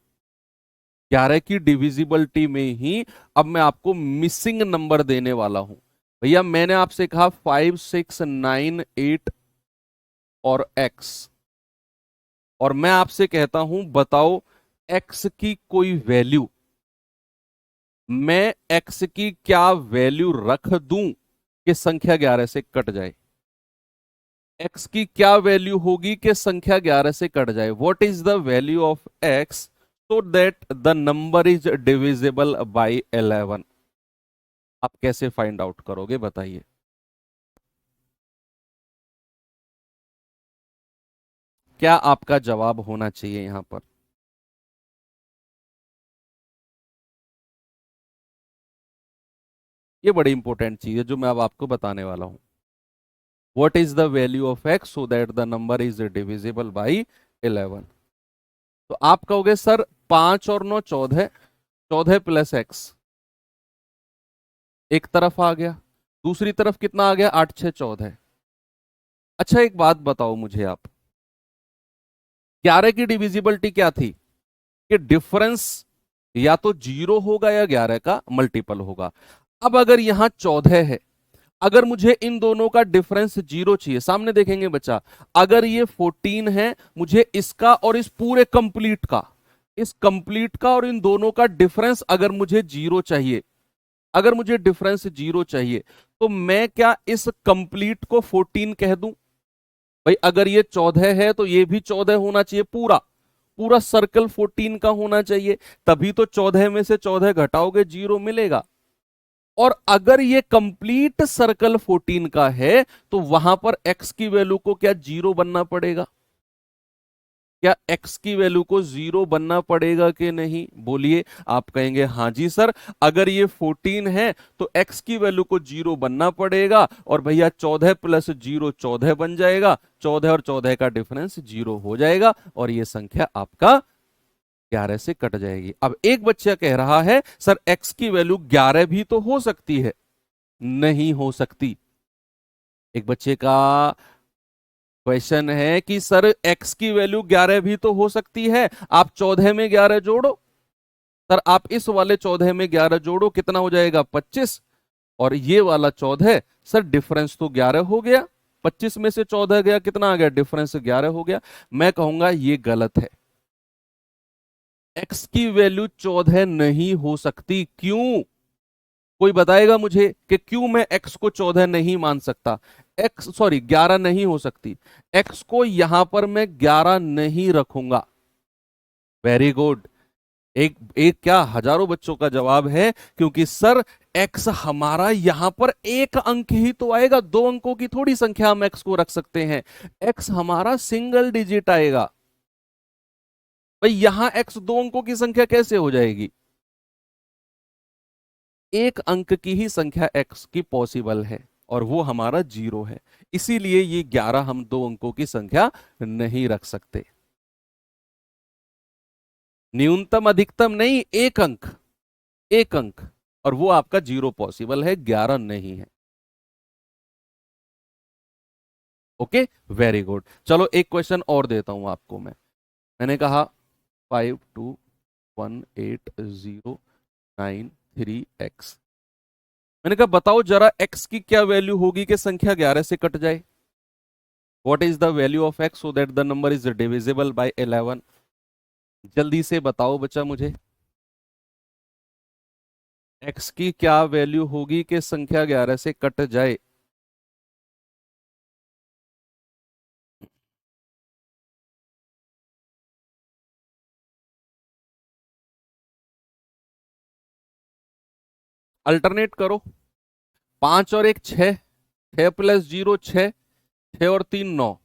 Speaker 1: 11 की डिविजिबिलिटी में ही अब मैं आपको मिसिंग नंबर देने वाला हूं। भैया मैंने आपसे कहा 5 6 9 8 और x, और मैं आपसे कहता हूं बताओ x की कोई वैल्यू, मैं x की क्या वैल्यू रख दूं कि संख्या 11 से कट जाए? x की क्या वैल्यू होगी कि संख्या 11 से कट जाए? What is the value of x so that the number is divisible by 11? आप कैसे फाइंड आउट करोगे बताइए? क्या आपका जवाब होना चाहिए यहां पर? ये बड़ी इंपॉर्टेंट चीज है जो मैं अब आपको बताने वाला हूं। What is the value of x so that the number is divisible by 11? तो आप कहोगे सर 5 और 9 14, 14 प्लस x एक तरफ आ गया, दूसरी तरफ कितना आ गया? 8 6 14। अच्छा एक बात बताओ मुझे आप, 11 की डिविजिबिलिटी क्या थी? कि डिफरेंस या तो 0 होगा या 11 का मल्टीपल होगा। अब अगर यहां 14 है, अगर मुझे इन दोनों का डिफरेंस 0 चाहिए, सामने देखेंगे बच्चा, अगर ये 14 है, मुझे इसका और इस पूरे कंप्लीट का, इस कंप्लीट का और इन दोनों का डिफरेंस अगर मुझे 0 चाहिए, अगर मुझे डिफरेंस 0 चाहिए, तो मैं क्या इस कंप्लीट को 14 कह दूं? भाई अगर ये 14 है तो ये भी 14 होना चाहिए पूरा, पूरा सर्कल 14 का होना चाहिए, तभी तो 14 में से 14 घटाओगे 0 मिलेगा। और अगर ये कंप्लीट सर्कल 14 का है तो वहां पर x की वैल्यू को क्या 0 बनना पड़ेगा? क्या x की वैल्यू को 0 बनना पड़ेगा कि नहीं? बोलिए। आप कहेंगे हाँ जी सर, अगर ये 14 है तो x की वैल्यू को 0 बनना पड़ेगा, और भैया 14 प्लस 0 14 बन जाएगा, 14 और 14 का डिफरेंस 0 हो जाएगा, और ये संख्या आपका 11 से कट जाएगी। अब एक बच्चा कह रहा है सर x की वैल्यू 11 भी तो हो सकती है। नहीं हो सकती। एक बच्चे का क्वेश्चन है कि सर x की वैल्यू 11 भी तो हो सकती है, आप 14 में 11 जोड़ो। सर आप इस वाले 14 में 11 जोड़ो, कितना हो जाएगा? 25। और ये वाला 14, सर डिफरेंस तो 11 हो गया, 25 में से 14 गया, कितना आ गया? डिफरेंस 11 हो गया। मैं कहूंगा ये गलत है। x की वैल्यू 14 नहीं हो सकती। क्यों? कोई बताएगा मुझे कि क्यों मैं x को 14 नहीं मान सकता? 11 नहीं हो सकती। x को यहां पर मैं 11 नहीं रखूंगा। Very good. एक एक क्या, हजारों बच्चों का जवाब है, क्योंकि सर x हमारा यहां पर एक अंक ही तो आएगा, 2 अंकों की थोड़ी संख्या हम x को रख सकते हैं। x हमारा सिंगल डिजिट आएगा। भाई यहां x 2 अंकों की संख्या कैसे हो जाएगी? एक अंक की ही संख्या x की पॉसिबल है, और वो हमारा 0 है। इसीलिए ये 11 हम 2 अंकों की संख्या नहीं रख सकते। न्यूनतम अधिकतम नहीं, एक अंक, एक अंक, और वो आपका 0 पॉसिबल है, 11 नहीं है। Okay, very good. चलो एक क्वेश्चन और देता हूं आपको मैं। मैंने कहा 52180993x। मैंने कहा बताओ जरा x की क्या वैल्यू होगी कि संख्या 11 से कट जाए? What is the value of x so that the number is divisible by 11? जल्दी से बताओ बच्चा मुझे, x की क्या वैल्यू होगी कि संख्या 11 से कट जाए? अल्टरनेट करो। 5 और 1 6, 6 प्लस 0 6, 6 और 3 9,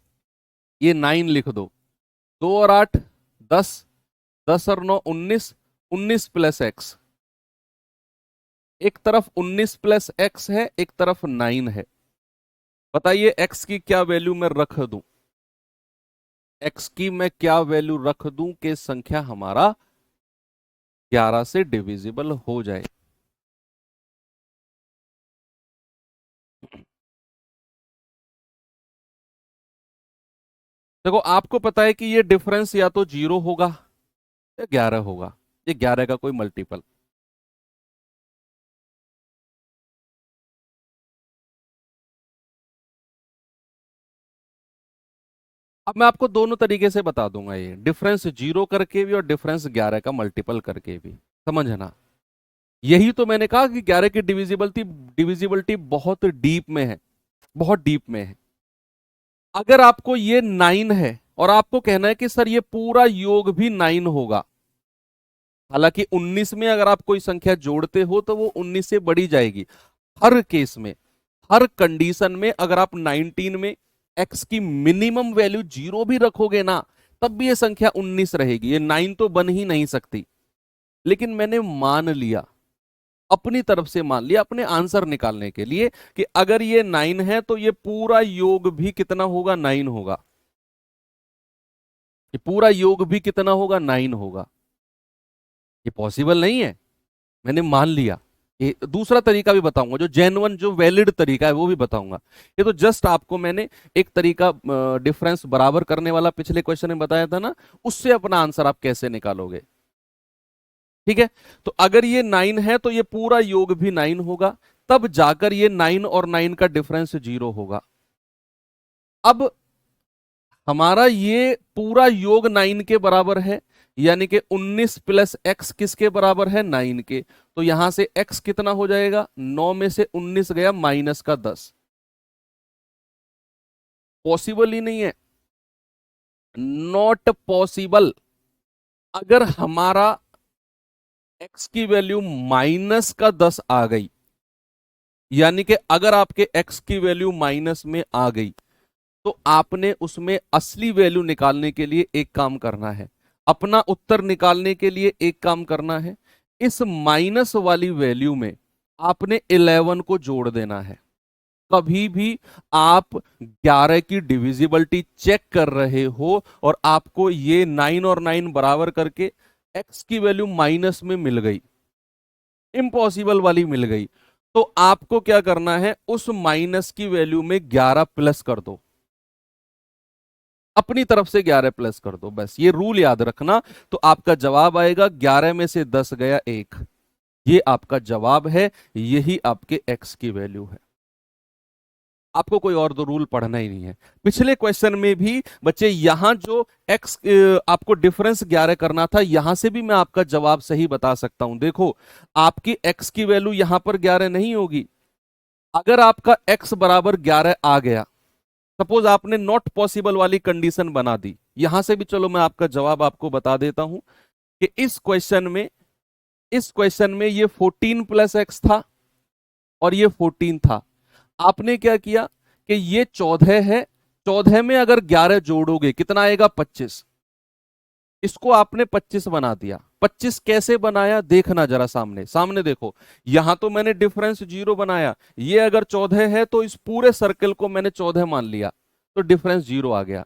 Speaker 1: ये 9 लिख दो। 2 और 8 10, 10 और 9 19, 19 प्लस एक्स। एक तरफ 19 प्लस एक्स है, एक तरफ 9 है। बताइए एक्स की क्या वैल्यू मैं रख दूं? एक्स की मैं क्या वैल्यू रख दूं कि संख्या हमारा 11 से डिविजिबल हो जाए? देखो आपको पता है कि ये डिफरेंस या तो 0 होगा या 11 होगा, ये 11 का कोई मल्टीपल। अब मैं आपको दोनों तरीके से बता दूंगा, ये डिफरेंस 0 करके भी और डिफरेंस 11 का मल्टीपल करके भी। समझना, यही तो मैंने कहा कि 11 की डिविजिबिलिटी बहुत डीप में है, बहुत डीप में है। अगर आपको ये 9 है और आपको कहना है कि सर ये पूरा योग भी 9 होगा, हालांकि 19 में अगर आप कोई संख्या जोड़ते हो तो वो 19 से बढ़ी जाएगी। हर केस में, हर कंडीशन में अगर आप 19 में x की मिनिमम वैल्यू 0 भी रखोगे ना, तब भी ये संख्या 19 रहेगी, ये 9 तो बन ही नहीं सकती। लेकिन मैंने मान लिया, अपनी तरफ से मान लिया अपने आंसर निकालने के लिए, कि अगर ये 9 है तो ये पूरा योग भी कितना होगा? 9 होगा। ये पूरा योग भी कितना होगा? 9 होगा। ये पॉसिबल नहीं है, मैंने मान लिया। ये दूसरा तरीका भी बताऊंगा, जो जेन्युइन जो वैलिड तरीका है वो भी बताऊंगा। ये तो जस्ट आपको मैंने एक तरीका डिफरेंस बराबर करने वाला पिछले क्वेश्चन में बताया था ना, उससे अपना आंसर आप कैसे निकालोगे। ठीक है, तो अगर ये 9 है तो ये पूरा योग भी 9 होगा, तब जाकर ये 9 और 9 का डिफरेंस 0 होगा। अब हमारा ये पूरा योग 9 के बराबर है, यानी कि 19 प्लस एक्स किसके बराबर है? 9 के। तो यहां से x कितना हो जाएगा? 9 में से 19 गया माइनस का 10। पॉसिबल ही नहीं है, नॉट पॉसिबल। अगर हमारा x की वैल्यू माइनस का 10 आ गई, यानी कि अगर आपके x की वैल्यू माइनस में आ गई, तो आपने उसमें असली वैल्यू निकालने के लिए एक काम करना है, अपना उत्तर निकालने के लिए एक काम करना है। इस माइनस वाली वैल्यू में आपने 11 को जोड़ देना है। कभी भी आप 11 की डिविजिबिलिटी चेक कर रहे हो और आपको ये 9 और 9 बराबर करके x की वैल्यू माइनस में मिल गई, इम्पॉसिबल वाली मिल गई, तो आपको क्या करना है, उस माइनस की वैल्यू में 11 प्लस कर दो, अपनी तरफ से 11 प्लस कर दो, बस ये रूल याद रखना। तो आपका जवाब आएगा 11 में से 10 गया 1, ये आपका जवाब है, यही आपके x की वैल्यू है। आपको कोई और दो रूल पढ़ना ही नहीं है। पिछले क्वेश्चन में भी बच्चे यहां जो x आपको डिफरेंस 11 करना था, यहां से भी मैं आपका जवाब सही बता सकता हूं। देखो, आपकी x की वैल्यू यहां पर 11 नहीं होगी। अगर आपका x बराबर 11 आ गया, सपोज आपने नॉट पॉसिबल वाली कंडीशन बना दी, यहां से भी चलो मैं आपका जवाब आपको बता देता हूं कि इस क्वेश्चन में ये 14 प्लस एक्स था और ये 14 था। आपने क्या किया कि ये 14 है, 14 में अगर 11 जोड़ोगे कितना आएगा, 25। इसको आपने 25 बना दिया। 25 कैसे बनाया, देखना जरा, सामने सामने देखो। यहां तो मैंने डिफरेंस 0 बनाया, ये अगर 14 है तो इस पूरे सर्कल को मैंने 14 मान लिया, तो डिफरेंस 0 आ गया।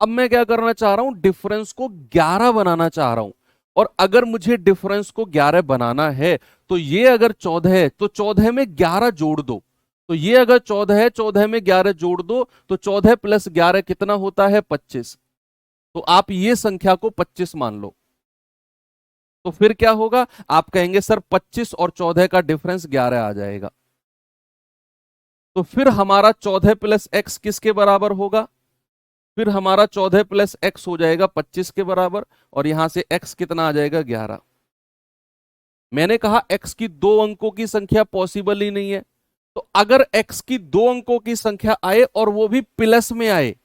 Speaker 1: अब मैं क्या करना चाह रहा हूं, डिफरेंस को 11 बनाना चाह रहा हूं। और अगर मुझे डिफरेंस को 11 बनाना है, तो ये अगर 14 है तो 14 में 11 जोड़ दो। तो ये अगर 14 है, 14 में 11 जोड़ दो, तो 14 प्लस 11 कितना होता है, 25। तो आप ये संख्या को 25 मान लो। तो फिर क्या होगा, आप कहेंगे सर 25 और 14 का डिफरेंस 11 आ जाएगा। तो फिर हमारा 14 प्लस एक्स किसके बराबर होगा, फिर हमारा 14 प्लस एक्स हो जाएगा 25 के बराबर, और यहां से एक्स कितना आ जाएगा, 11। मैंने कहा एक्स की 2 अंकों की संख्या पॉसिबल ही नहीं है। तो अगर एक्स की 2 अंकों की संख्या आए और वो भी प्लस में आए,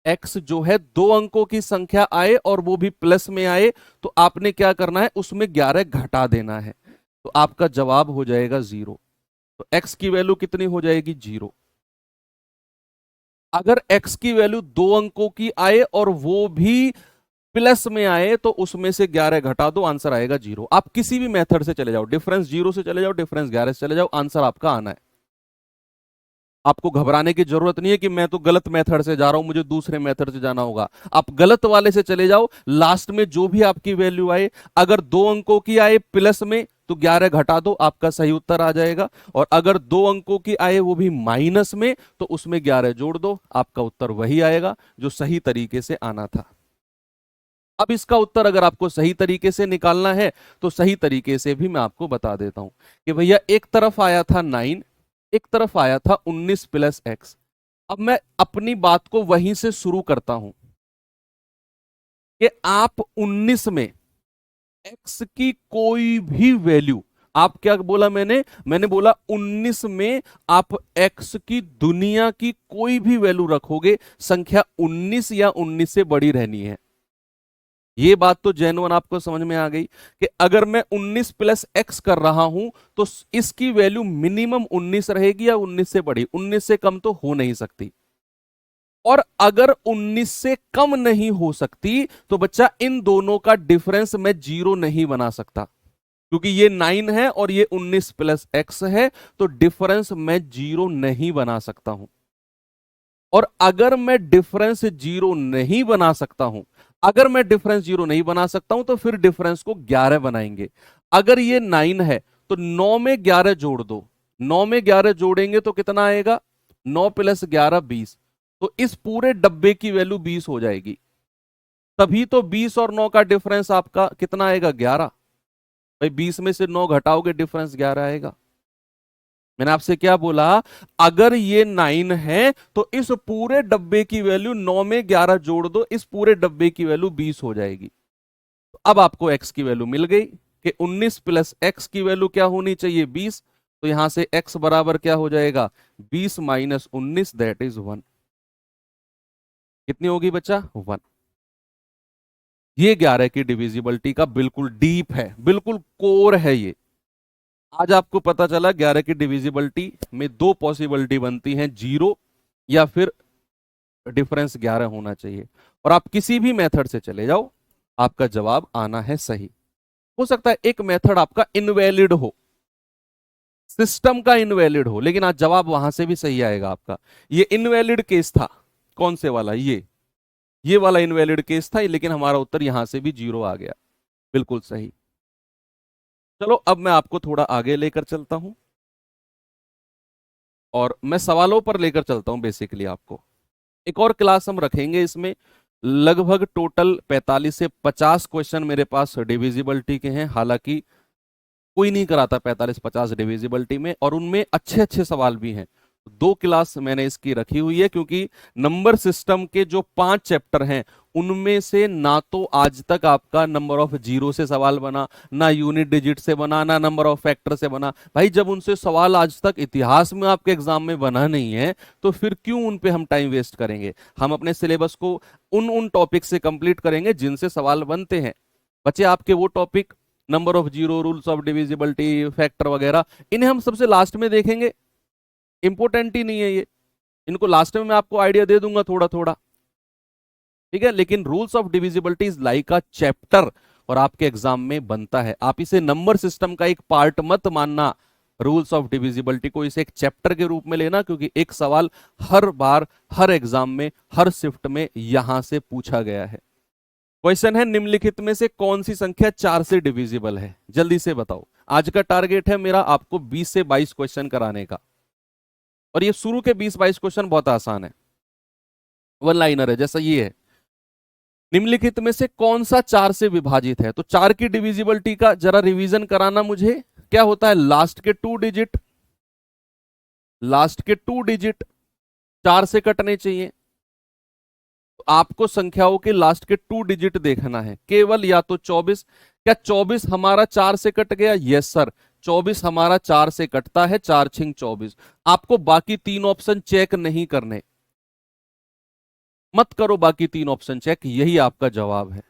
Speaker 1: एक्स जो है 2 अंकों की संख्या आए और वो भी प्लस में आए, तो आपने क्या करना है, उसमें 11 घटा देना है। तो आपका जवाब हो जाएगा 0। तो एक्स की वैल्यू कितनी हो जाएगी, 0। अगर एक्स की वैल्यू 2 अंकों की आए और वो भी प्लस में आए, तो उसमें से 11 घटा दो, आंसर आएगा 0। आप किसी भी मेथड से चले जाओ, डिफरेंस 0 से चले जाओ, डिफरेंस 11 से चले जाओ, आंसर आपका आना है। आपको घबराने की जरूरत नहीं है कि मैं तो गलत मेथड से जा रहा हूं, मुझे दूसरे मेथड से जाना होगा। आप गलत वाले से चले जाओ, लास्ट में जो भी आपकी वैल्यू आए, अगर 2 अंकों की आए प्लस में, तो 11 घटा दो, आपका सही उत्तर आ जाएगा। और अगर 2 अंकों की आए वो भी माइनस में, तो उसमें 11 जोड़ दो, आपका उत्तर वही आएगा जो सही तरीके से आना था। अब इसका उत्तर अगर आपको सही तरीके से निकालना है, तो सही तरीके से भी मैं आपको बता देता हूं कि भैया एक तरफ आया था 9, एक तरफ आया था 19 प्लस एक्स। अब मैं अपनी बात को वहीं से शुरू करता हूं कि आप 19 में एक्स की कोई भी वैल्यू, आप क्या बोला मैंने बोला 19 में आप एक्स की दुनिया की कोई भी वैल्यू रखोगे, संख्या 19 या 19 से बड़ी रहनी है। ये बात तो जेन्युइन आपको समझ में आ गई कि अगर मैं 19 प्लस एक्स कर रहा हूं, तो इसकी वैल्यू मिनिमम 19 रहेगी या 19 से बड़ी, 19 से कम तो हो नहीं सकती। और अगर 19 से कम नहीं हो सकती, तो बच्चा इन दोनों का डिफरेंस मैं 0 नहीं बना सकता, क्योंकि ये 9 है और ये 19 प्लस एक्स है, तो डिफरेंस मैं 0 नहीं बना सकता हूं। और अगर मैं डिफरेंस 0 नहीं बना सकता हूं, अगर मैं डिफरेंस 0 नहीं बना सकता हूं, तो फिर डिफरेंस को 11 बनाएंगे। अगर ये 9 है, तो 9 में 11 जोड़ दो, 9 में 11 जोड़ेंगे तो कितना आएगा, 9 प्लस 11 20। तो इस पूरे डब्बे की वैल्यू 20 हो जाएगी। तभी तो 20 और 9 का डिफरेंस आपका कितना आएगा, 11। भाई 20 में से 9 घटाओगे, डिफरेंस 11 आएगा। मैंने आपसे क्या बोला, अगर ये 9 है, तो इस पूरे डब्बे की वैल्यू 9 में 11 जोड़ दो, इस पूरे डब्बे की वैल्यू 20 हो जाएगी। तो अब आपको x की वैल्यू मिल गई कि 19 प्लस एक्स की वैल्यू क्या होनी चाहिए, 20। तो यहां से x बराबर क्या हो जाएगा, 20 माइनस 19, दैट इज 1। कितनी होगी बच्चा, 1। ये 11 की डिविजिबिलिटी का बिल्कुल डीप है, बिल्कुल कोर है ये। आज आपको पता चला 11 की डिविजिबिलिटी में दो पॉसिबिलिटी बनती हैं, 0 या फिर डिफरेंस 11 होना चाहिए। और आप किसी भी मेथड से चले जाओ, आपका जवाब आना है सही। हो सकता है एक मेथड आपका इनवैलिड हो, सिस्टम का इनवैलिड हो, लेकिन आज जवाब वहां से भी सही आएगा आपका। ये इनवैलिड केस था, कौन से वाला, ये वाला इनवैलिड केस था, लेकिन हमारा उत्तर यहां से भी 0 आ गया, बिल्कुल सही। चलो अब मैं आपको थोड़ा आगे लेकर चलता हूं और मैं सवालों पर लेकर चलता हूं बेसिकली आपको। एक और क्लास हम रखेंगे इसमें, लगभग टोटल 45 से 50 क्वेश्चन मेरे पास डिविजिबिलिटी के हैं। हालांकि कोई नहीं कराता 45-50 डिविजिबिलिटी में, और उनमें अच्छे अच्छे सवाल भी हैं। दो क्लास मैंने इसकी रखी हुई है क्योंकि नंबर सिस्टम के जो 5 चैप्टर हैं उनमें से ना तो आज तक आपका नंबर ऑफ जीरो से सवाल बना, ना यूनिट डिजिट से बना, ना नंबर ऑफ फैक्टर से बना। भाई जब उनसे सवाल आज तक इतिहास में आपके एग्जाम में बना नहीं है तो फिर क्यों उन पे हम टाइम वेस्ट करेंगे। हम अपने सिलेबस को उन उन टॉपिक से कंप्लीट करेंगे जिनसे सवाल बनते हैं। बच्चे आपके वो topic, number of zero, rules of divisibility, factor वगैरह, इन्हें हम सबसे लास्ट में देखेंगे, इंपॉर्टेंट ही नहीं है ये। इनको लास्ट में मैं आपको आइडिया दे दूंगा थोड़ा थोड़ा, ठीक है। लेकिन rules of divisibility is like a chapter, और आपके एग्जाम में बनता है। आप इसे नंबर सिस्टम का एक पार्ट मत मानना, रूल्स ऑफ डिविजिबिलिटी को इसे एक चैप्टर के रूप में लेना, क्योंकि एक सवाल हर बार हर एग्जाम में हर शिफ्ट में यहां से पूछा गया है। क्वेश्चन है, निम्नलिखित में से कौन सी संख्या 4 से डिविजिबल है, जल्दी से बताओ। आज का टारगेट है मेरा आपको 20 से 22 क्वेश्चन कराने का, और ये शुरू के 20-22 क्वेश्चन बहुत आसान है, वन लाइनर है जैसा ये है। निम्नलिखित में से कौन सा 4 से विभाजित है, तो 4 की डिविजिबिलिटी का जरा रिवीजन कराना मुझे। क्या होता है, लास्ट के 2 डिजिट, लास्ट के 2 डिजिट 4 से कटने चाहिए। तो आपको संख्याओं के लास्ट के 2 डिजिट देखना है केवल, या तो 24। क्या 24 हमारा 4 से कट गया? यस सर, 24 हमारा 4 से कटता है, 4 छिंग 24। आपको बाकी 3 ऑप्शन चेक नहीं करने, मत करो बाकी 3 ऑप्शन चेक, यही आपका जवाब है।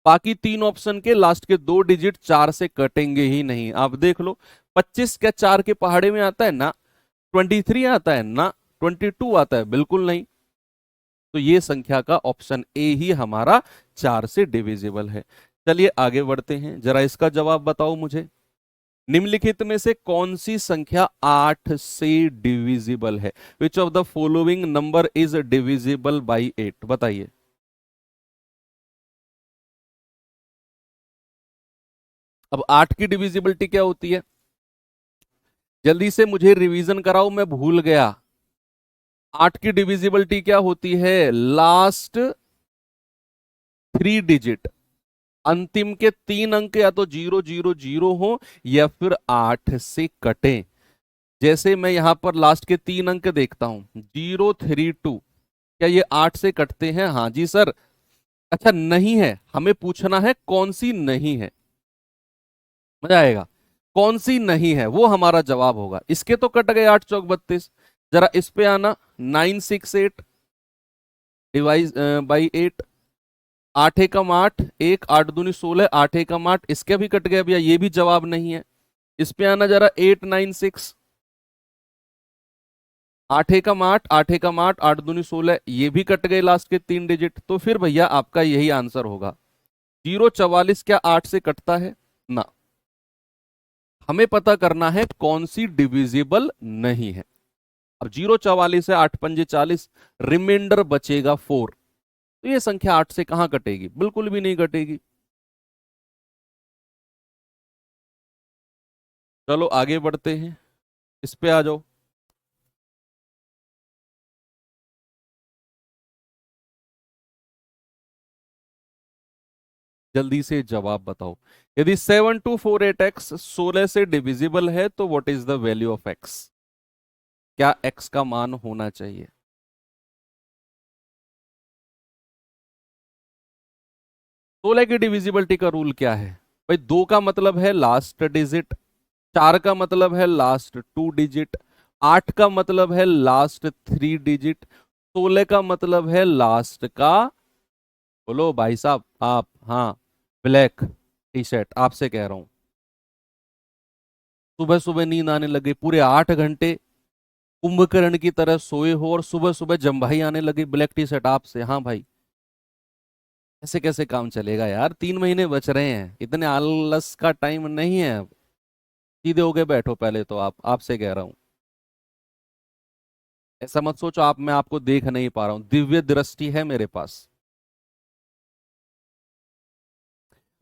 Speaker 1: बाकी 3 ऑप्शन के लास्ट के 2 डिजिट 4 से कटेंगे ही नहीं। आप देख लो, 25 क्या 4 के पहाड़े में आता है ना, 23 आता है ना, 22 आता है, बिल्कुल नहीं। तो ये संख्या का ऑप्शन ए ही हमारा 4 से डिविजिबल है। चलिए आगे बढ़ते हैं, जरा इसका जवाब बताओ मुझे। निम्नलिखित में से कौन सी संख्या 8 से डिविजिबल है? विच of the following number is divisible by 8? बताइए। अब 8 की डिविजिबिलिटी क्या होती है, जल्दी से मुझे रिवीजन कराओ, मैं भूल गया। 8 की डिविजिबिलिटी क्या होती है? लास्ट 3 डिजिट, अंतिम के 3 अंक या तो 000 हो या फिर 8 से कटे। जैसे मैं यहां पर लास्ट के 3 अंक देखता हूं, 032, क्या ये 8 से कटते हैं? हाँ जी सर। अच्छा नहीं है, हमें पूछना है कौन सी नहीं है, मजा आएगा। कौन सी नहीं है वो हमारा जवाब होगा। इसके तो कट गए 8 चौक 32, जरा इस पे आना। 968 डिवाइज बाई 8, 8 एकम 8, 1 8 दूनी 16, 8 एकम 8, इसके भी कट गया भैया, ये भी जवाब नहीं है। इस पे आना जरा, 896, 8 एकम 8, 8 एकम 8, 8 दूनी 16, ये भी कट गए लास्ट के 3 डिजिट। तो फिर भैया आपका यही आंसर होगा। 044 क्या 8 से कटता है ना? हमें पता करना है कौन सी डिविजिबल नहीं है। अब 044 है, 8 पंजे 40, रिमाइंडर बचेगा 4, तो ये संख्या 8 से कहां कटेगी? बिल्कुल भी नहीं कटेगी। चलो आगे बढ़ते हैं, इस पे आ जाओ। जल्दी से जवाब बताओ। यदि 7248x 16 से डिविजिबल है तो what is the value of x? क्या x का मान होना चाहिए? 16 की डिविजिबिलिटी का रूल क्या है भाई? 2 का मतलब है लास्ट डिजिट, 4 का मतलब है लास्ट 2 डिजिट, 8 का मतलब है लास्ट 3 डिजिट, 16 का मतलब है लास्ट का बोलो भाई साहब आप। हाँ, ब्लैक टी शर्ट, आपसे कह रहा हूं। सुबह सुबह नींद आने लगी, पूरे 8 घंटे कुंभकर्ण की तरह सोए हो और सुबह सुबह जम्भाई आने लगी, ब्लैक टी शर्ट आपसे। हाँ भाई, ऐसे कैसे काम चलेगा यार, 3 महीने बच रहे हैं, इतने आलस का टाइम नहीं है अब। सीधे होके बैठो पहले तो, आप, आपसे कह रहा हूं। ऐसा मत सोचो आप मैं आपको देख नहीं पा रहा हूं, दिव्य दृष्टि है मेरे पास।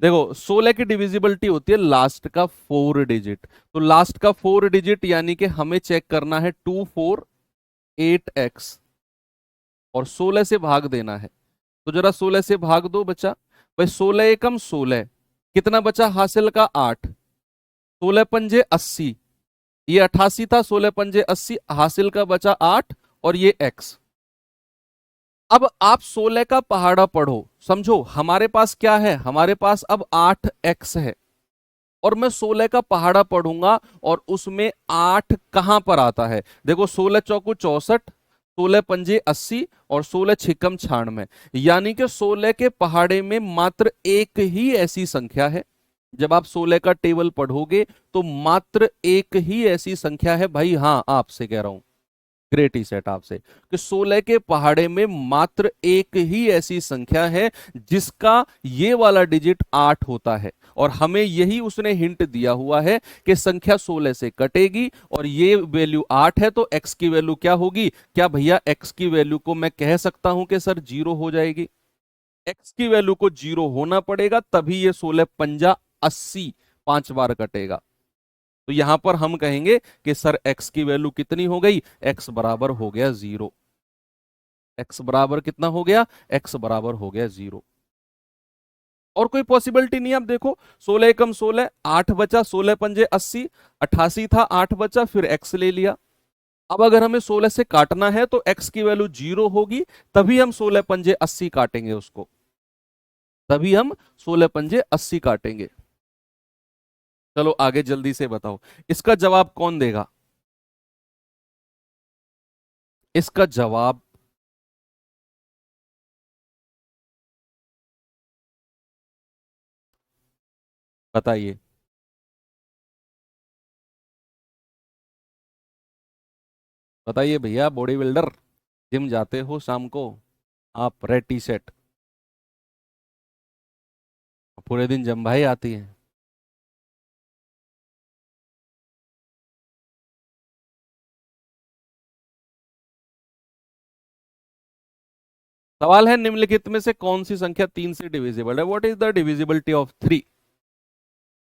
Speaker 1: देखो 16 की डिविजिबिलिटी होती है लास्ट का 4 डिजिट। तो लास्ट का 4 डिजिट यानी कि हमें चेक करना है 248x, और 16 से भाग देना है। तो जरा 16 से भाग दो बच्चा। भाई 16 एकम 16, कितना बचा हासिल का 8, 16 पंजे 80, ये 88 था, 16 पंजे 80, हासिल का बचा 8, और ये x। अब आप 16 का पहाड़ा पढ़ो, समझो हमारे पास क्या है, हमारे पास अब 8x है, और मैं 16 का पहाड़ा पढ़ूंगा, और उसमें 8 कहां पर आता है। देखो 16 चौकू 64, 16 पंजे 80, और 16 छिकम 96, यानी कि 16 के पहाड़े में मात्र एक ही ऐसी संख्या है। जब आप 16 का टेबल पढ़ोगे तो मात्र एक ही ऐसी संख्या है भाई। हाँ, आपसे कह रहा हूं, ग्रेट ही सेट आपसे, कि 16 के पहाड़े में मात्र एक ही ऐसी संख्या है जिसका ये वाला डिजिट 8 होता है, और हमें यही उसने हिंट दिया हुआ है कि संख्या 16 से कटेगी, और ये वैल्यू 8 है, तो x की वैल्यू क्या होगी। क्या भैया x की वैल्यू को मैं कह सकता हूं कि सर 0 हो जाएगी। x की वैल्यू को 0 होना पड़ेगा, तभी ये 16 पंजा 80 5 बार कटेगा। तो यहां पर हम कहेंगे कि सर x की वैल्यू कितनी हो गई, x बराबर हो गया 0। x बराबर कितना हो गया, x बराबर हो गया 0। और कोई पॉसिबिलिटी नहीं है। अब देखो 16 एकम 16, 8 बचा, 16 पंजे 80, 88 था, 8 बचा, फिर x ले लिया। अब अगर हमें 16 से काटना है तो x की वैल्यू 0 होगी, तभी हम 16 पंजे 80 काटेंगे उसको, तभी हम 16 पंजे 80 काटेंगे। चलो आगे जल्दी से बताओ, इसका जवाब कौन देगा। इसका जवाब बताइए। बताइए भैया, बॉडी बिल्डर, जिम जाते हो शाम को आप, रेड टी शर्ट, पूरे दिन जम भाई आती है। सवाल है निम्नलिखित में से कौन सी संख्या 3 से डिविजिबल है। What is the divisibility of 3।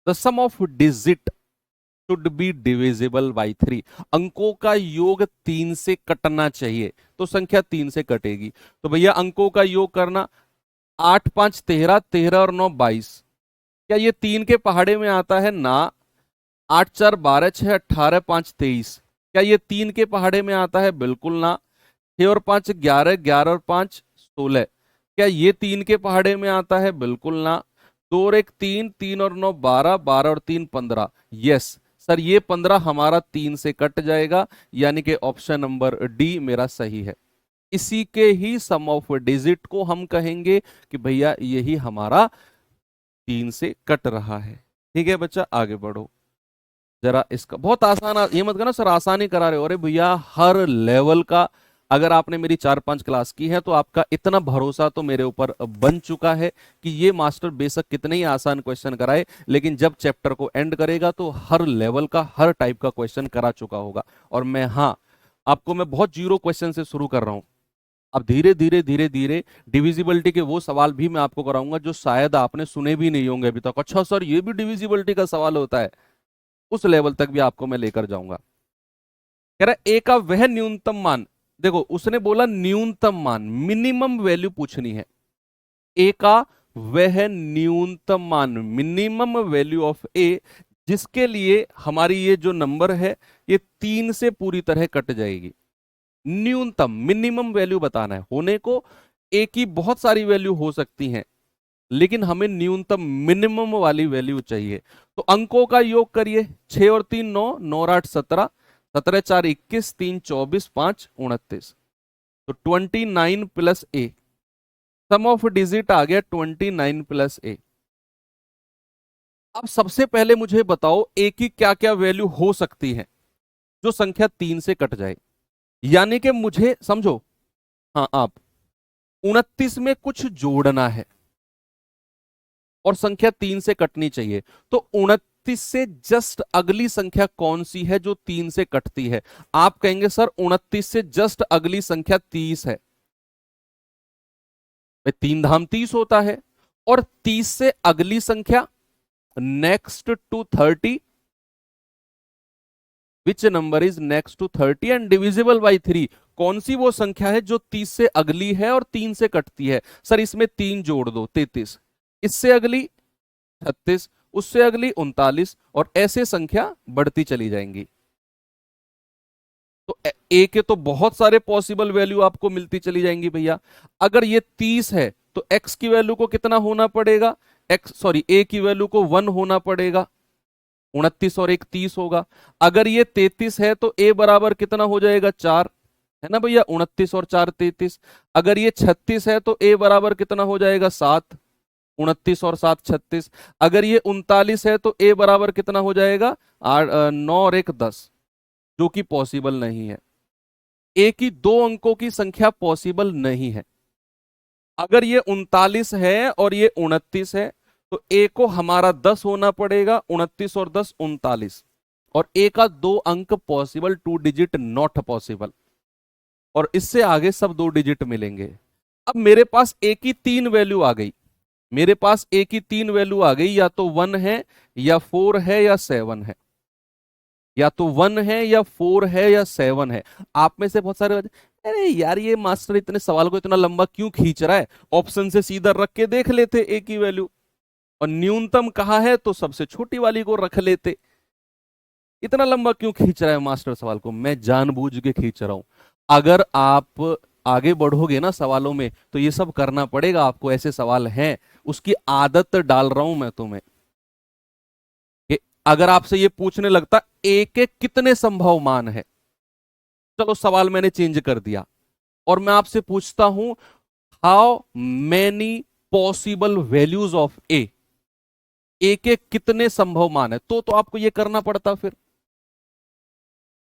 Speaker 1: The sum of digit should be divisible by 3। अंकों का योग 3 से कटना चाहिए, तो संख्या 3 से कटेगी। तो भैया अंकों का योग करना, 8 5 13, 13 और 9 22। क्या ये 3 के पहाड़े में आता है ना। 8 4 12 6 18 5 23। क्या ये 3 के पहाड़े में आता है, बिल्कुल ना। 6 और 5 11, 11 और 5 16। क्या ये 3 के पहाड़े में आता है, बिल्कुल ना। 2 और 1 3, 3 और 9 12, 12 और 3 15। यस सर, ये 15 हमारा 3 से कट जाएगा, यानी कि ऑप्शन नंबर डी मेरा सही है। इसी के ही सम ऑफ डिजिट को हम कहेंगे कि भैया यही हमारा 3 से कट रहा है। ठीक है बच्चा, आगे बढ़ो जरा। इसका बहुत आसान, ये मत कहना सर आसानी करा रहे हो। अरे भैया हर लेवल का, अगर आपने मेरी 4 5 क्लास की है तो आपका इतना भरोसा तो मेरे ऊपर बन चुका है कि ये मास्टर बेशक कितने ही आसान क्वेश्चन कराए, लेकिन जब चैप्टर को एंड करेगा तो हर लेवल का, हर टाइप का क्वेश्चन करा चुका होगा। और मैं, हाँ, आपको मैं बहुत जीरो क्वेश्चन से शुरू कर रहा हूं। अब धीरे धीरे धीरे धीरे डिविजिबिलिटी के वो सवाल भी मैं आपको कराऊंगा जो शायद आपने सुने भी नहीं होंगे अभी तक। अच्छा सर, ये भी डिविजिबिलिटी का सवाल होता है, उस लेवल तक भी आपको मैं लेकर जाऊंगा। कह रहा है ए का वह न्यूनतम मान। देखो उसने बोला न्यूनतम मान, मिनिमम वैल्यू पूछनी है। ए का वह न्यूनतम मान, मिनिमम वैल्यू ऑफ ए, जिसके लिए हमारी ये जो नंबर है ये 3 से पूरी तरह कट जाएगी। न्यूनतम, मिनिमम वैल्यू बताना है। होने को ए की बहुत सारी वैल्यू हो सकती हैं, लेकिन हमें न्यूनतम मिनिमम वाली वैल्यू चाहिए। तो अंकों का योग करिए, 6 और 3 9, 9 और 8 17, 17 4 21, 3 24, 5 29। तो 29 plus a, sum of digit आ गया 29 प्लस ए। अब सबसे पहले मुझे बताओ ए की क्या क्या वैल्यू हो सकती है जो संख्या 3 से कट जाए। यानी कि मुझे समझो, हाँ आप 29 में कुछ जोड़ना है और संख्या 3 से कटनी चाहिए, तो 29 से जस्ट अगली संख्या कौन सी है जो 3 से कटती है? आप कहेंगे सर 29 से जस्ट अगली संख्या 30 है। 3 धाम 30 होता है। और 30 से अगली संख्या next to 30, which number is next to 30 and divisible by 3? कौन सी वो संख्या है जो 30 से अगली है और 3 से कटती है? सर इसमें 3 जोड़ दो 33, इससे अगली 36, उससे अगली 39, और ऐसे संख्या बढ़ती चली जाएंगी। तो ए के तो बहुत सारे पॉसिबल वैल्यू आपको मिलती चली जाएंगी भैया। अगर ये 30 है तो एक्स की वैल्यू को कितना होना पड़ेगा? ए की वैल्यू को 1 होना पड़ेगा। 29 और 1 30 होगा। अगर ये 33 है तो ए बराबर कितना हो जाएगा? 4, है ना भैया? 29 और 4 33। अगर ये 36 है तो ए बराबर कितना हो जाएगा? 7, 29 और 7 36। अगर ये 39 है तो ए बराबर कितना हो जाएगा? 9 और 1 10, जो कि पॉसिबल नहीं है। ए की 2 अंकों की संख्या पॉसिबल नहीं है। अगर ये 39 है और ये 29 है तो ए को हमारा 10 होना पड़ेगा। 29 और 10 39, और ए का 2 अंक पॉसिबल, 2 डिजिट नॉट पॉसिबल, और इससे आगे सब 2 डिजिट मिलेंगे। अब मेरे पास ए की 3 वैल्यू आ गई। मेरे पास ए की 3 वैल्यू आ गई, या तो 1 है या 4 है या 7 है। या तो 1 है या 4 है या 7 है। आप में से बहुत सारे अरे यार ये मास्टर इतने सवाल को इतना लंबा क्यों खींच रहा है, ऑप्शन से सीधा रख के देख लेते ए की वैल्यू, और न्यूनतम कहा है तो सबसे छोटी वाली को रख लेते। इतना लंबा क्यों खींच रहा है मास्टर सवाल को? मैं जानबूझ के खींच रहा हूं। अगर आप आगे बढ़ोगे ना सवालों में तो ये सब करना पड़ेगा आपको। ऐसे सवाल हैं, उसकी आदत डाल रहा हूं मैं तुम्हें। कि अगर आपसे ये पूछने लगता ए के कितने संभव मान है, चलो सवाल मैंने चेंज कर दिया और मैं आपसे पूछता हूं how many possible values of a, a के कितने संभव मान है, तो आपको ये करना पड़ता। फिर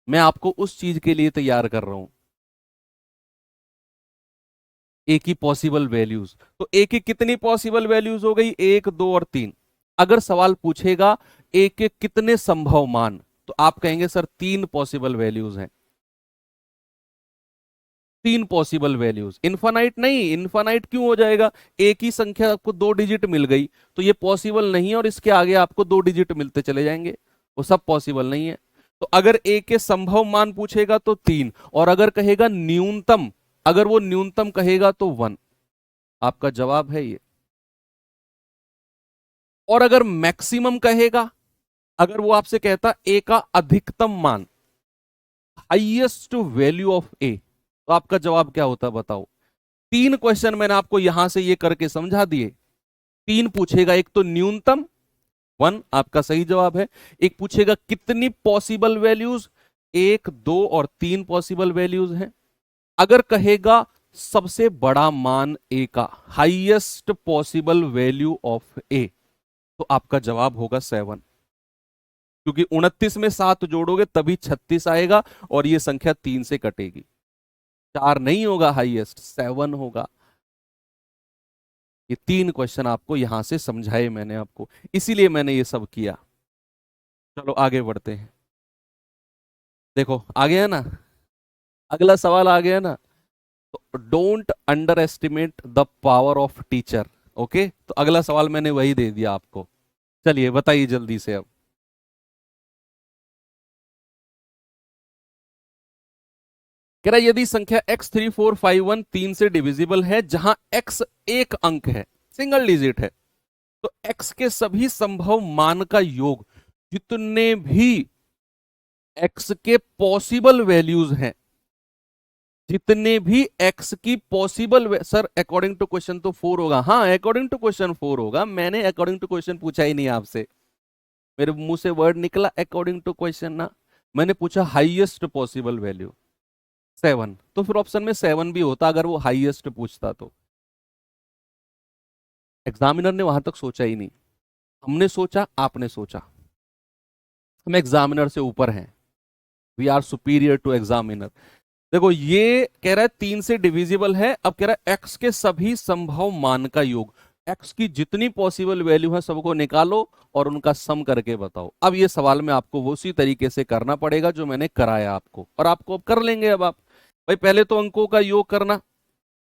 Speaker 1: मैं आपको उस चीज के लिए तैयार कर रहा हूं, ए की पॉसिबल वैल्यूज। तो ए की कितनी पॉसिबल वैल्यूज हो गई? 1 2 और 3। अगर सवाल पूछेगा ए के कितने संभव मान, तो आप कहेंगे सर 3 पॉसिबल वैल्यूज हैं। 3 पॉसिबल वैल्यूज, इनफाइनाइट नहीं। इनफाइनाइट क्यों हो जाएगा? एक ही संख्या आपको 2 डिजिट मिल गई तो ये पॉसिबल नहीं है, और इसके आगे आपको 2 डिजिट मिलते चले जाएंगे, वो सब पॉसिबल नहीं है। तो अगर ए के संभव मान पूछेगा तो 3, और अगर कहेगा न्यूनतम, अगर वो न्यूनतम कहेगा तो 1। आपका जवाब है ये। और अगर मैक्सिमम कहेगा, अगर वो आपसे कहता ए का अधिकतम मान, हाईएस्ट वैल्यू ऑफ ए, तो आपका जवाब क्या होता बताओ? 3 क्वेश्चन मैंने आपको यहां से ये करके समझा दिए। 3 पूछेगा, एक तो न्यूनतम 1, आपका सही जवाब है। एक पूछेगा कितनी पॉसिबल वैल्यूज, 1 2 और 3 पॉसिबल वैल्यूज हैं। अगर कहेगा सबसे बड़ा मान ए का, हाईएस्ट पॉसिबल वैल्यू ऑफ ए, तो आपका जवाब होगा 7, क्योंकि 29 में 7 जोड़ोगे तभी 36 आएगा और ये संख्या 3 से कटेगी। 4 नहीं होगा हाईएस्ट, 7 होगा। ये 3 क्वेश्चन आपको यहां से समझाए मैंने आपको, इसीलिए मैंने ये सब किया। चलो आगे बढ़ते हैं। देखो आ गया ना, अगला सवाल आ गया ना। तो don't under estimate the power of teacher. Okay, तो अगला सवाल मैंने वही दे दिया आपको। चलिए बताइए जल्दी से। अब कह रहा है यदि संख्या x3451 3 से डिविजिबल है जहां x एक अंक है, सिंगल डिजिट है, तो x के सभी संभव मान का योग जितने भी x के पॉसिबल वैल्यूज हैं, जितने भी x की possible, sir according to question तो 4 होगा। हाँ अकॉर्डिंग टू क्वेश्चन 4 होगा, मैंने अकॉर्डिंग टू क्वेश्चन पूछा ही नहीं आपसे। मेरे मुंह से वर्ड निकला अकॉर्डिंग टू क्वेश्चन ना, मैंने पूछा हाईएस्ट पॉसिबल वैल्यू 7, तो फिर ऑप्शन में 7 भी होता अगर वो हाईएस्ट पूछता तो। एग्जामिनर ने वहां तक सोचा ही नहीं। हमने सोचा, आपने सोचा। हम एग्जामिनर से ऊपर हैं। We are superior to examiner. देखो ये कह रहा है 3 से डिविजिबल है। अब कह रहा है एक्स के सभी संभव मान का योग। एक्स की जितनी पॉसिबल वैल्यू है सबको निकालो और उनका सम करके बताओ। अब ये सवाल में आपको वो उसी तरीके से करना पड़ेगा जो मैंने कराया आपको, और आपको अब कर लेंगे। अब आप भाई पहले तो अंकों का योग करना।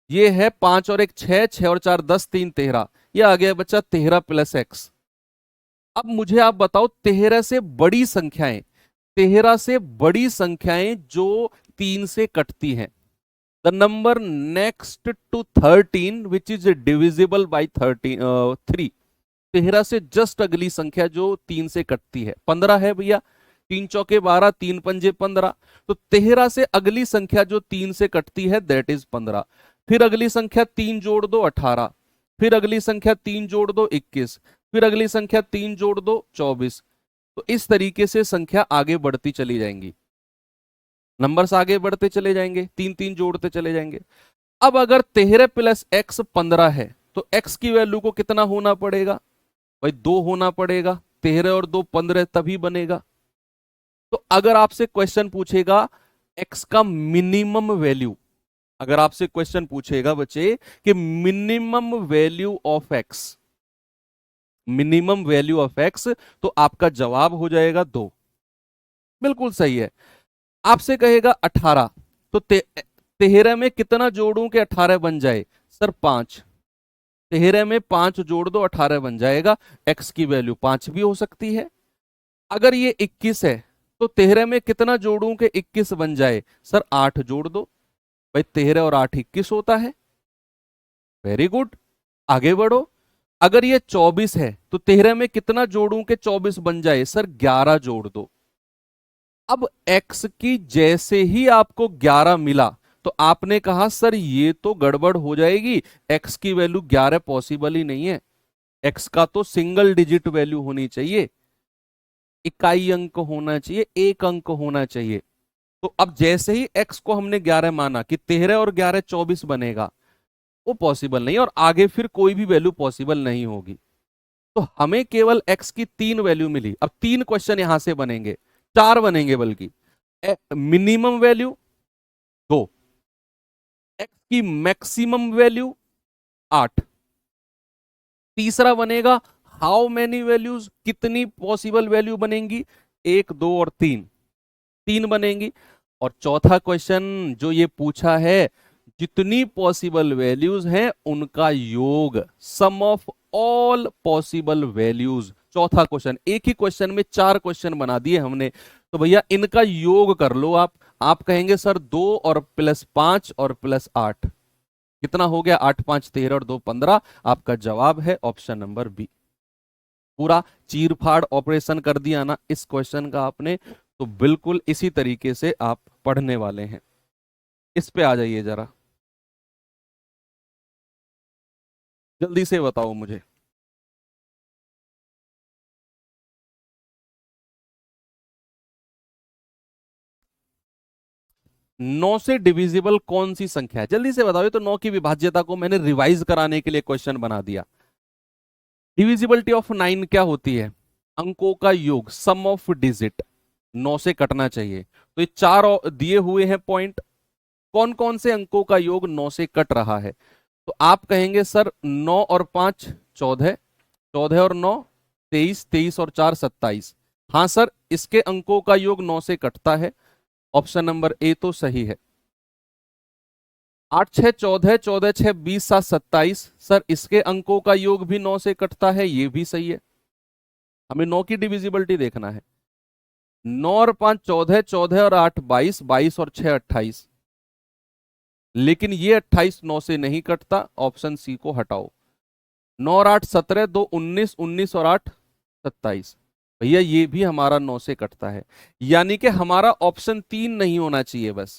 Speaker 1: ये है 5 और 1 6, 6 और 4 10, 3 13। ये आ गया बच्चा 13 प्लस एक्स। अब मुझे आप बताओ 13 से बड़ी संख्याएं, 13 से बड़ी संख्याएं जो 3 से कटती हैं। The number next to 13 which is divisible by 3। 13 से जस्ट अगली संख्या जो 3 से कटती है 15 है भैया। 3 चौके 12, 3 पंजे 15। तो 13 से अगली संख्या जो 3 से कटती है दैट इज 15। फिर अगली संख्या 3 जोड़ दो 18। फिर अगली संख्या 3 जोड़ दो 21। फिर अगली संख्या 3 जोड़ दो 24। तो इस तरीके से संख्या आगे बढ़ती चली जाएंगी, नंबर्स आगे बढ़ते चले जाएंगे, 3 3 जोड़ते चले जाएंगे। अब अगर 13 प्लस एक्स 15 है तो एक्स की वैल्यू को कितना होना पड़ेगा भाई? 2 होना पड़ेगा। 13 और 2 15 तभी बनेगा। तो अगर आपसे क्वेश्चन पूछेगा एक्स का मिनिमम वैल्यू, अगर आपसे क्वेश्चन पूछेगा बच्चे कि minimum value of x, minimum value of x, तो आपका जवाब हो जाएगा 2। बिल्कुल सही है। आपसे कहेगा 18, तो 13 में कितना जोड़ूं कि 18 बन जाए? सर 5। 13 में 5 जोड़ दो 18 बन जाएगा। एक्स की वैल्यू 5 भी हो सकती है। अगर ये 21 है तो 13 में कितना जोड़ूं कि 21 बन जाए? सर 8 जोड़ दो। भाई 13 और 8 21 होता है। वेरी गुड, आगे बढ़ो। अगर ये 24 है तो 13 में कितना जोड़ूं कि 24 बन जाए? सर 11 जोड़ दो। अब x की जैसे ही आपको 11 मिला तो आपने कहा सर ये तो गड़बड़ हो जाएगी, x की वैल्यू 11 पॉसिबल ही नहीं है, x का तो सिंगल डिजिट वैल्यू होनी चाहिए, इकाई अंक होना चाहिए, एक अंक होना चाहिए। तो अब जैसे ही x को हमने 11 माना कि 13 और 11 24 बनेगा, वो पॉसिबल नहीं, और आगे फिर कोई भी वैल्यू पॉसिबल नहीं होगी। तो हमें केवल x की 3 वैल्यू मिली। अब 3 क्वेश्चन यहां से बनेंगे, 4 बनेंगे बल्कि। मिनिमम वैल्यू 2, एक्स की मैक्सिमम वैल्यू 8। तीसरा बनेगा हाउ मेनी वैल्यूज, कितनी पॉसिबल वैल्यू बनेंगी? 1 2 और 3, 3 बनेंगी। और चौथा क्वेश्चन जो ये पूछा है, जितनी पॉसिबल वैल्यूज हैं उनका योग, सम ऑफ ऑल पॉसिबल वैल्यूज। चौथा क्वेश्चन, एक ही क्वेश्चन में 4 क्वेश्चन बना दिए हमने। तो भैया इनका योग कर लो आप कहेंगे सर 2 और प्लस 5 और प्लस 8 कितना हो गया? 8 5 13 और 2 15। आपका जवाब है ऑप्शन नंबर बी। पूरा चीर फाड़ ऑपरेशन कर दिया ना इस क्वेश्चन का आपने। तो बिल्कुल इसी तरीके से आप पढ़ने वाले हैं। इस पे आ जाइए जरा, जल्दी से बताओ मुझे। 9 से डिविजिबल कौन सी संख्या है? जल्दी से बताओ। ये तो 9 की विभाज्यता को मैंने रिवाइज कराने के लिए क्वेश्चन बना दिया। डिविजिबिलिटी ऑफ 9 क्या होती है? अंकों का योग, सम ऑफ डिजिट। 9 से कटना चाहिए। तो ये 4 दिए हुए हैं पॉइंट, कौन कौन से अंकों का योग 9 से कट रहा है? तो आप कहेंगे सर 9 और 5 14, 14 और 9 23, 23 और 4 27। हाँ सर, इसके अंकों का योग 9 से कटता है। ऑप्शन नंबर ए तो सही है। 8 6 14, 14 6 20, 7 27। सर इसके अंकों का योग भी 9 से कटता है, ये भी सही है। हमें 9 की डिविजिबिलिटी देखना है। 9 और 5 14, 14 और 8 22, 22 और 6 28। लेकिन ये 28 9 से नहीं कटता, ऑप्शन सी को हटाओ। 9 और 8 17, 2 19, 19 और 8 27। भैया ये भी हमारा 9 से कटता है। यानी कि हमारा ऑप्शन 3 नहीं होना चाहिए बस।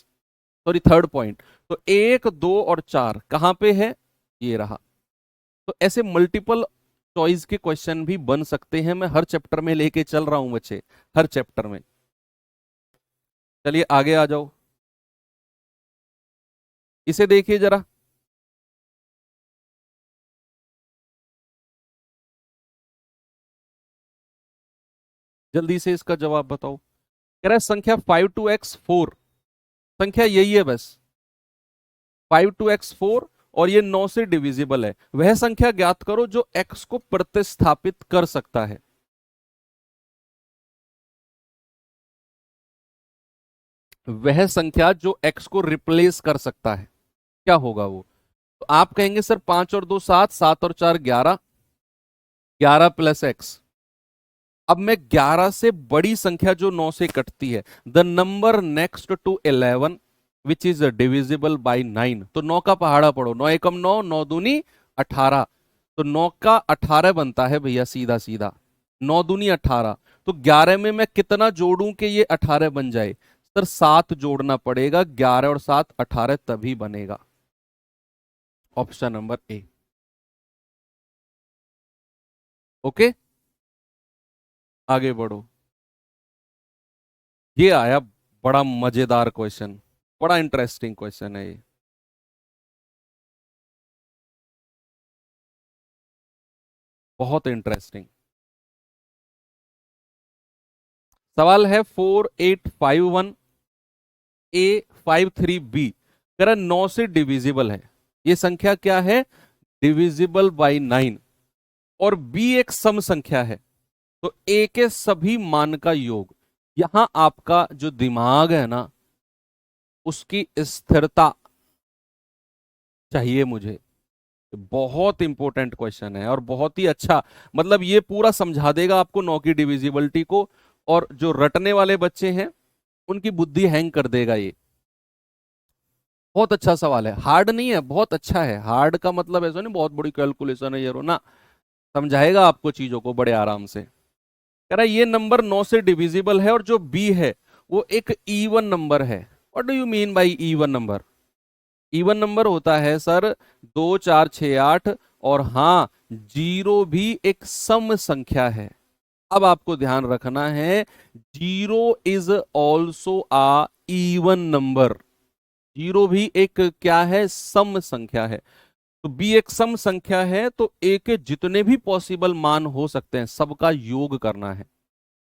Speaker 1: Sorry, third point. तो 1 2 और 4 कहां पे है? ये रहा। तो ऐसे मल्टीपल चॉइस के क्वेश्चन भी बन सकते हैं। मैं हर चैप्टर में लेके चल रहा हूं बच्चे, हर चैप्टर में। चलिए आगे आ जाओ, इसे देखिए जरा। जल्दी से इसका जवाब बताओ। कह रहा है संख्या 5 2x4, संख्या यही है बस, 5 2x4, और ये 9 से डिविजिबल है। वह संख्या ज्ञात करो जो x को प्रतिस्थापित कर सकता है। वह संख्या जो x को रिप्लेस कर सकता है, क्या होगा वो? तो आप कहेंगे सर 5 और 2 7, 7 और 4 11, 11 प्लस x। अब मैं 11 से बड़ी संख्या जो 9 से कटती है, the number next to 11 which is divisible by 9। तो 9 का पहाड़ा पढ़ो, 9 एकम 9, 9 दूनी 18, तो 9 का 18 बनता है भैया, सीधा सीधा 9 दूनी 18। तो 11 में मैं कितना जोड़ूं कि ये 18 बन जाए? सर 7 जोड़ना पड़ेगा, 11 और 7 18 तभी बनेगा। Option number A. ओके, आगे बढ़ो। ये आया बड़ा मजेदार क्वेश्चन, बड़ा इंटरेस्टिंग क्वेश्चन है ये। बहुत इंटरेस्टिंग सवाल है। 4851A53B कह रहा 9 से डिविजिबल है, ये संख्या क्या है? डिविजिबल बाई 9, और B एक सम संख्या है, तो A के सभी मान का योग। यहां आपका जो दिमाग है ना, उसकी स्थिरता चाहिए मुझे। बहुत इंपॉर्टेंट क्वेश्चन है और बहुत ही अच्छा, मतलब ये पूरा समझा देगा आपको 9 की डिविजिबिलिटी को, और जो रटने वाले बच्चे हैं उनकी बुद्धि हैंग कर देगा ये। बहुत अच्छा सवाल है, हार्ड नहीं है, बहुत अच्छा है। हार्ड का मतलब ऐसा नहीं बहुत बड़ी कैलकुलेशन है ये ना, समझाएगा आपको चीजों को बड़े आराम से। कह रहा है ये नंबर 9 से डिविजिबल है और जो बी है वो एक इवन नंबर है। What do you mean by E one number? Even number होता है सर 2 4 6 8, और हाँ, जीरो भी एक सम संख्या है। अब आपको ध्यान रखना है, zero is also a even number. Zero भी एक क्या है? सम संख्या है। तो बी एक सम संख्या है, तो ए के जितने भी पॉसिबल मान हो सकते हैं सबका योग करना है।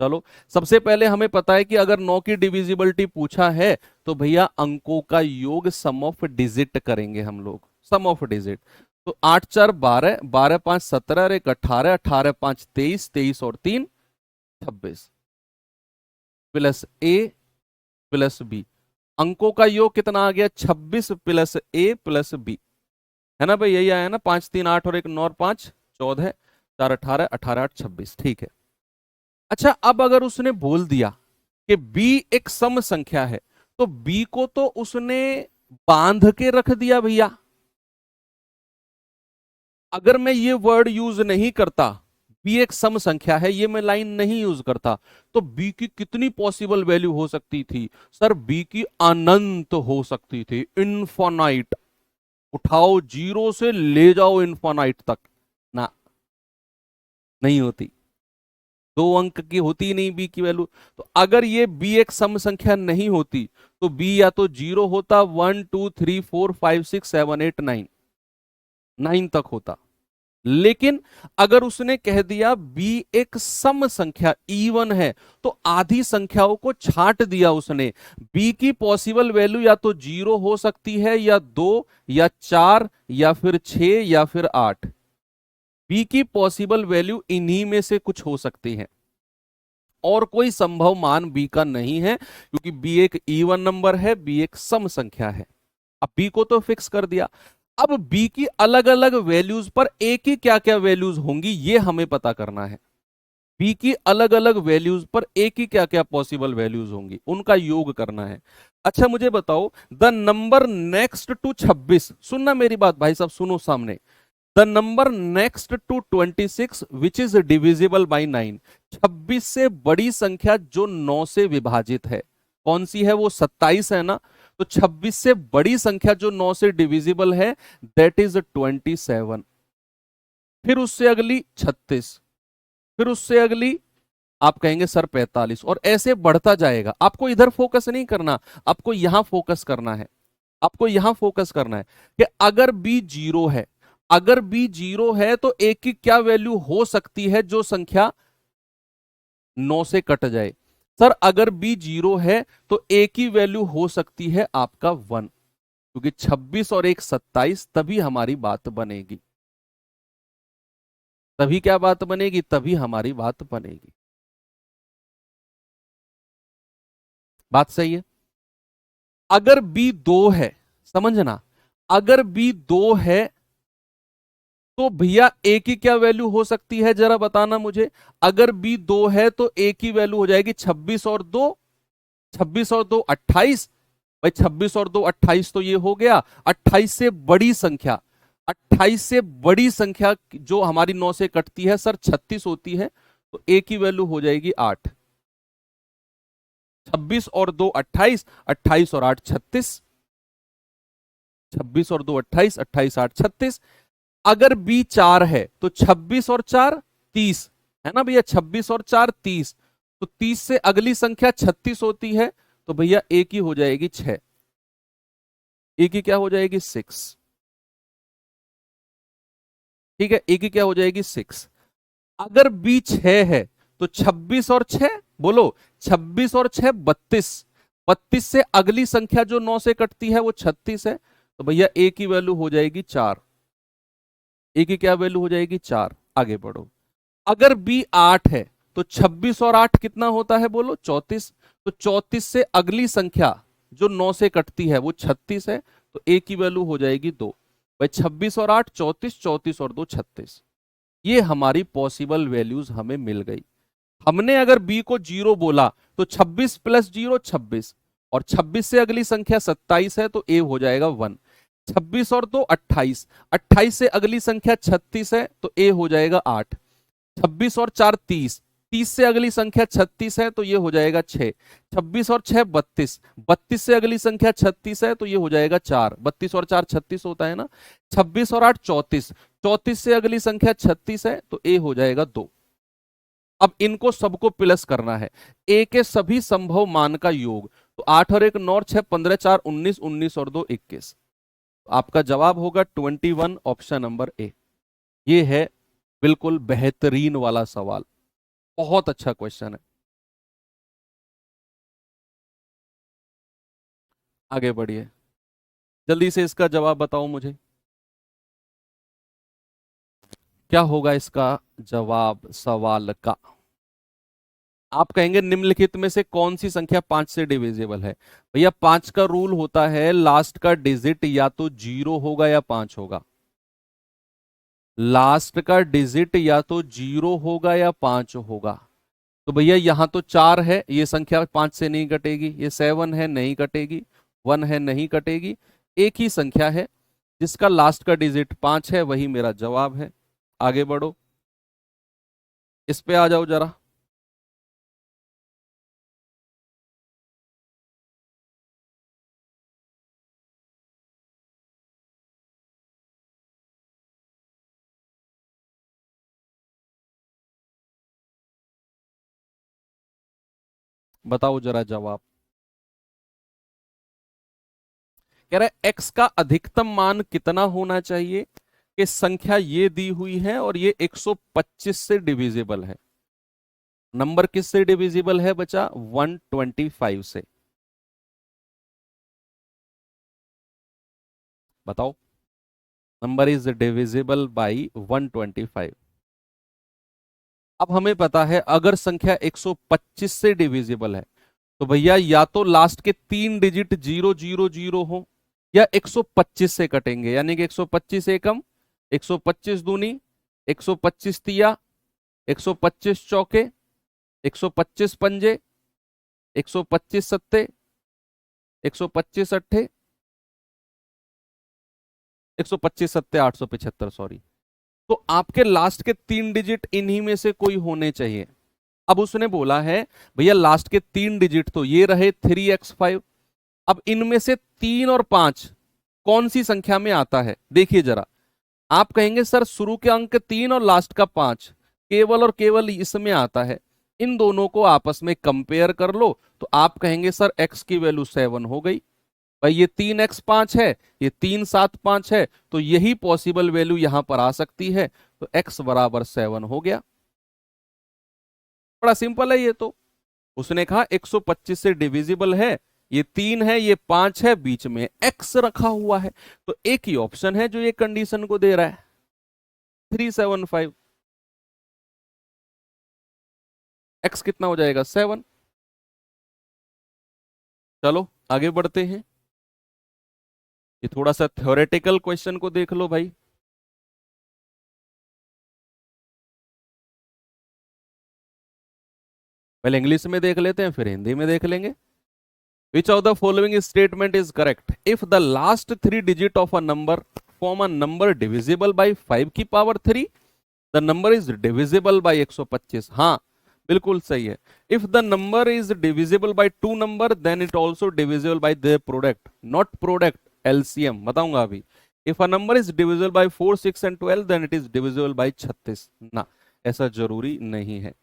Speaker 1: चलो, सबसे पहले हमें पता है कि अगर 9 की डिविजिबिलिटी पूछा है तो भैया अंकों का योग, सम ऑफ डिजिट करेंगे हम लोग, सम ऑफ डिजिट। तो 8 4 12, 12 5 17 और 1 18, 18 5 23, 23 और 3 26, प्लस ए प्लस बी। अंकों का योग कितना आ गया? 26 प्लस ए प्लस बी, है ना भाई? यही आया ना, 5 3 8 और 1 9 और 5 14, 4 18, 18 8 26, ठीक है। अच्छा, अब अगर उसने बोल दिया कि b एक सम संख्या है, तो b को तो उसने बांध के रख दिया भैया। अगर मैं ये वर्ड यूज नहीं करता, b एक सम संख्या है, ये मैं लाइन नहीं यूज करता, तो b की कितनी पॉसिबल वैल्यू हो सकती थी? सर b की अनंत हो सकती थी, इनफाइनाइट। उठाओ जीरो से ले जाओ इनफाइनाइट तक, ना, नहीं होती। 2 अंक की होती ही नहीं बी की वैल्यू। तो अगर ये बी एक सम संख्या नहीं होती तो बी या तो 0 होता, 1 2 3 4 5 6 7 8 9, 9 तक होता। लेकिन अगर उसने कह दिया बी एक सम संख्या इवन है, तो आधी संख्याओं को छांट दिया उसने। बी की पॉसिबल वैल्यू या तो 0 हो सकती है, या 2 या 4 या फिर 6 या फिर 8। बी की पॉसिबल वैल्यू इन्हीं में से कुछ हो सकती है, और कोई संभव मान बी का नहीं है, क्योंकि बी एक इवन नंबर है, बी एक सम संख्या है। अब बी को तो फिक्स कर दिया, अब बी की अलग अलग वैल्यूज पर ए की क्या क्या वैल्यूज होंगी ये हमें पता करना है। बी की अलग अलग वैल्यूज पर ए की क्या क्या पॉसिबल वैल्यूज होंगी, उनका योग करना है। अच्छा मुझे बताओ, द नंबर नेक्स्ट टू 26, सुनना मेरी बात भाई साहब, सुनो सामने। The number next to 26 which is divisible by 9, 26 से बड़ी संख्या जो 9 से विभाजित है कौन सी है? वो 27 है ना। तो 26 से बड़ी संख्या जो 9 से डिविजिबल है, दैट इज 27। फिर उससे अगली 36, फिर उससे अगली आप कहेंगे सर 45, और ऐसे बढ़ता जाएगा। आपको इधर फोकस नहीं करना, आपको यहां फोकस करना है। आपको यहां फोकस करना है कि अगर बी 0 है, अगर बी 0 है तो ए की क्या वैल्यू हो सकती है जो संख्या 9 से कट जाए। सर अगर b 0 है तो a की वैल्यू हो सकती है आपका 1, क्योंकि 26 और 1 27, तभी हमारी बात बनेगी। तभी क्या बात बनेगी? तभी हमारी बात बनेगी। बात सही है। अगर b 2 है, समझना, अगर b 2 है तो भैया a की क्या वैल्यू हो सकती है, जरा बताना मुझे। अगर b 2 है तो a की वैल्यू हो जाएगी 26 और 2, 26 और 2 28। भाई 26 और 2 28, तो ये हो गया 28 से बड़ी संख्या। 28 से बड़ी संख्या जो हमारी 9 से कटती है सर 36 होती है, तो a की वैल्यू हो जाएगी 8। 26 और 2 28, 28 और 8 36, 26 और 2 28, 28 8 36। अगर b 4 है तो 26 और 4 30, है ना भैया, 26 और 4 30, तो 30 से अगली संख्या 36 होती है, तो भैया a की हो जाएगी 6। a की क्या हो जाएगी 6। ठीक है, a की क्या हो जाएगी 6। अगर b 6 है तो 26 और 6, बोलो, 26 और 6 32, 32 से अगली संख्या जो 9 से कटती है वो 36 है, तो भैया a की वैल्यू हो जाएगी 4। a की क्या वैल्यू हो जाएगी 4। आगे बढ़ो। अगर b 8 है तो 26 और 8 कितना होता है, बोलो, 34, तो 34 से अगली संख्या जो 9 से कटती है वो 36 है, तो a की वैल्यू हो जाएगी 2। भाई 26 और 8 34, 34 और 2 36। ये हमारी पॉसिबल वैल्यूज हमें मिल गई। हमने अगर b को 0 बोला तो 26 प्लस 0 26, और 26 से अगली संख्या 27 है, तो a हो जाएगा 1। 26 और 2 28, 28 से अगली संख्या 36 है, तो a हो जाएगा 8। 26 और 4 30, 30 से अगली संख्या 36 है, तो ये हो जाएगा 6। 26 और 6 32, 32 से अगली संख्या 36 है, तो ये हो जाएगा 4। 32 और 4 36 होता है ना। 26 और 8 34, 34 से अगली संख्या 36 है, तो a हो जाएगा 2। अब इनको सबको प्लस करना है, a के सभी संभव मान का योग। तो 8 और 1 9 और 6 15 4 19, 19 और 2 21। आपका जवाब होगा 21, ऑप्शन नंबर ए। ये है बिल्कुल बेहतरीन वाला सवाल, बहुत अच्छा क्वेश्चन है। आगे बढ़िए, जल्दी से इसका जवाब बताओ मुझे, क्या होगा इसका जवाब सवाल का। आप कहेंगे निम्नलिखित में से कौन सी संख्या 5 से डिविजिबल है। भैया 5 का रूल होता है लास्ट का डिजिट या तो 0 होगा या 5 होगा। लास्ट का डिजिट या तो 0 होगा या 5 होगा। तो भैया यहां तो 4 है, ये संख्या 5 से नहीं कटेगी। ये 7 है, नहीं कटेगी। 1 है, नहीं कटेगी। एक ही संख्या है जिसका लास्ट का डिजिट 5 है, वही मेरा जवाब है। आगे बढ़ो, इस पे आ जाओ जरा। बताओ जरा जवाब। कह रहा है x का अधिकतम मान कितना होना चाहिए कि संख्या ये दी हुई है और ये 125 से डिविजिबल है। नंबर किस से डिविजिबल है बचा? 125 से। बताओ। Number is divisible by 125। अब हमें पता है अगर संख्या 125 से डिविजिबल है तो भैया या तो लास्ट के 3 डिजिट 000 हो या 125 से कटेंगे, यानी कि 125 एकम, 125 दूनी, 125 तिया, 125 चौके, 125 पंजे, 125 सत्ते, 125 अट्ठे, 125 सत्ते 875, सॉरी। तो आपके लास्ट के 3 डिजिट इन्हीं में से कोई होने चाहिए। अब उसने बोला है भैया लास्ट के 3 डिजिट तो ये रहे 3x5। अब इनमें से 3 और 5 कौन सी संख्या में आता है, देखिए जरा। आप कहेंगे सर शुरू के अंक 3 और लास्ट का 5 केवल और केवल इसमें आता है। इन दोनों को आपस में कंपेयर कर लो तो आप कहेंगे सर x की वैल्यू 7 हो गई। भाई ये 3x5 है, ये 3 7 5 है, तो यही पॉसिबल वैल्यू यहां पर आ सकती है। तो x बराबर 7 हो गया। बड़ा सिंपल है ये तो। उसने कहा 125 से डिविजिबल है, ये 3 है, ये 5 है, बीच में x रखा हुआ है, तो एक ही ऑप्शन है जो ये कंडीशन को दे रहा है, 375। x कितना हो जाएगा, 7। चलो आगे बढ़ते हैं। ये थोड़ा सा थ्योरेटिकल क्वेश्चन को देख लो भाई। पहले इंग्लिश में देख लेते हैं, फिर हिंदी में देख लेंगे। Which of the following statement is correct if the last 3 digit of a number form a number divisible by 5 की power 3, the number is divisible by 125। हाँ बिल्कुल सही है। If the number is divisible by 2 number then it also divisible by the product, not product, LCM बताऊंगा अभी। If a number is divisible by 4, 6 and 12 then it is divisible by 36 ना, ऐसा जरूरी नहीं है।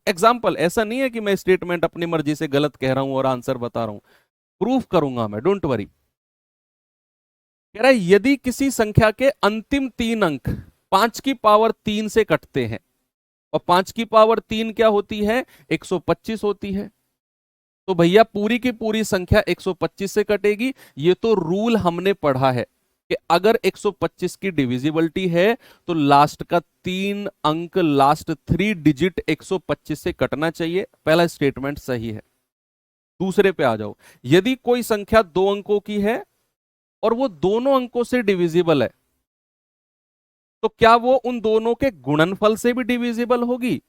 Speaker 1: एग्जाम्पल, ऐसा नहीं है कि मैं स्टेटमेंट अपनी मर्जी से गलत कह रहा हूं और आंसर बता रहा हूं, प्रूफ करूंगा मैं, डोंट वरी। कह रहा है यदि किसी संख्या के अंतिम 3 अंक 5 की पावर 3 से कटते हैं, और 5 की पावर 3 क्या होती है, 125 होती है, तो भैया पूरी की पूरी संख्या 125 से कटेगी। ये तो रूल हमने पढ़ा है कि अगर 125 की डिविजिबिलिटी है तो लास्ट का 3 अंक, लास्ट 3 डिजिट 125 से कटना चाहिए। पहला स्टेटमेंट सही है। दूसरे पे आ जाओ, यदि कोई संख्या 2 अंकों की है और वो दोनों अंकों से डिविजिबल है, तो क्या वो उन दोनों के गुणनफल से भी डिविजिबल होगी?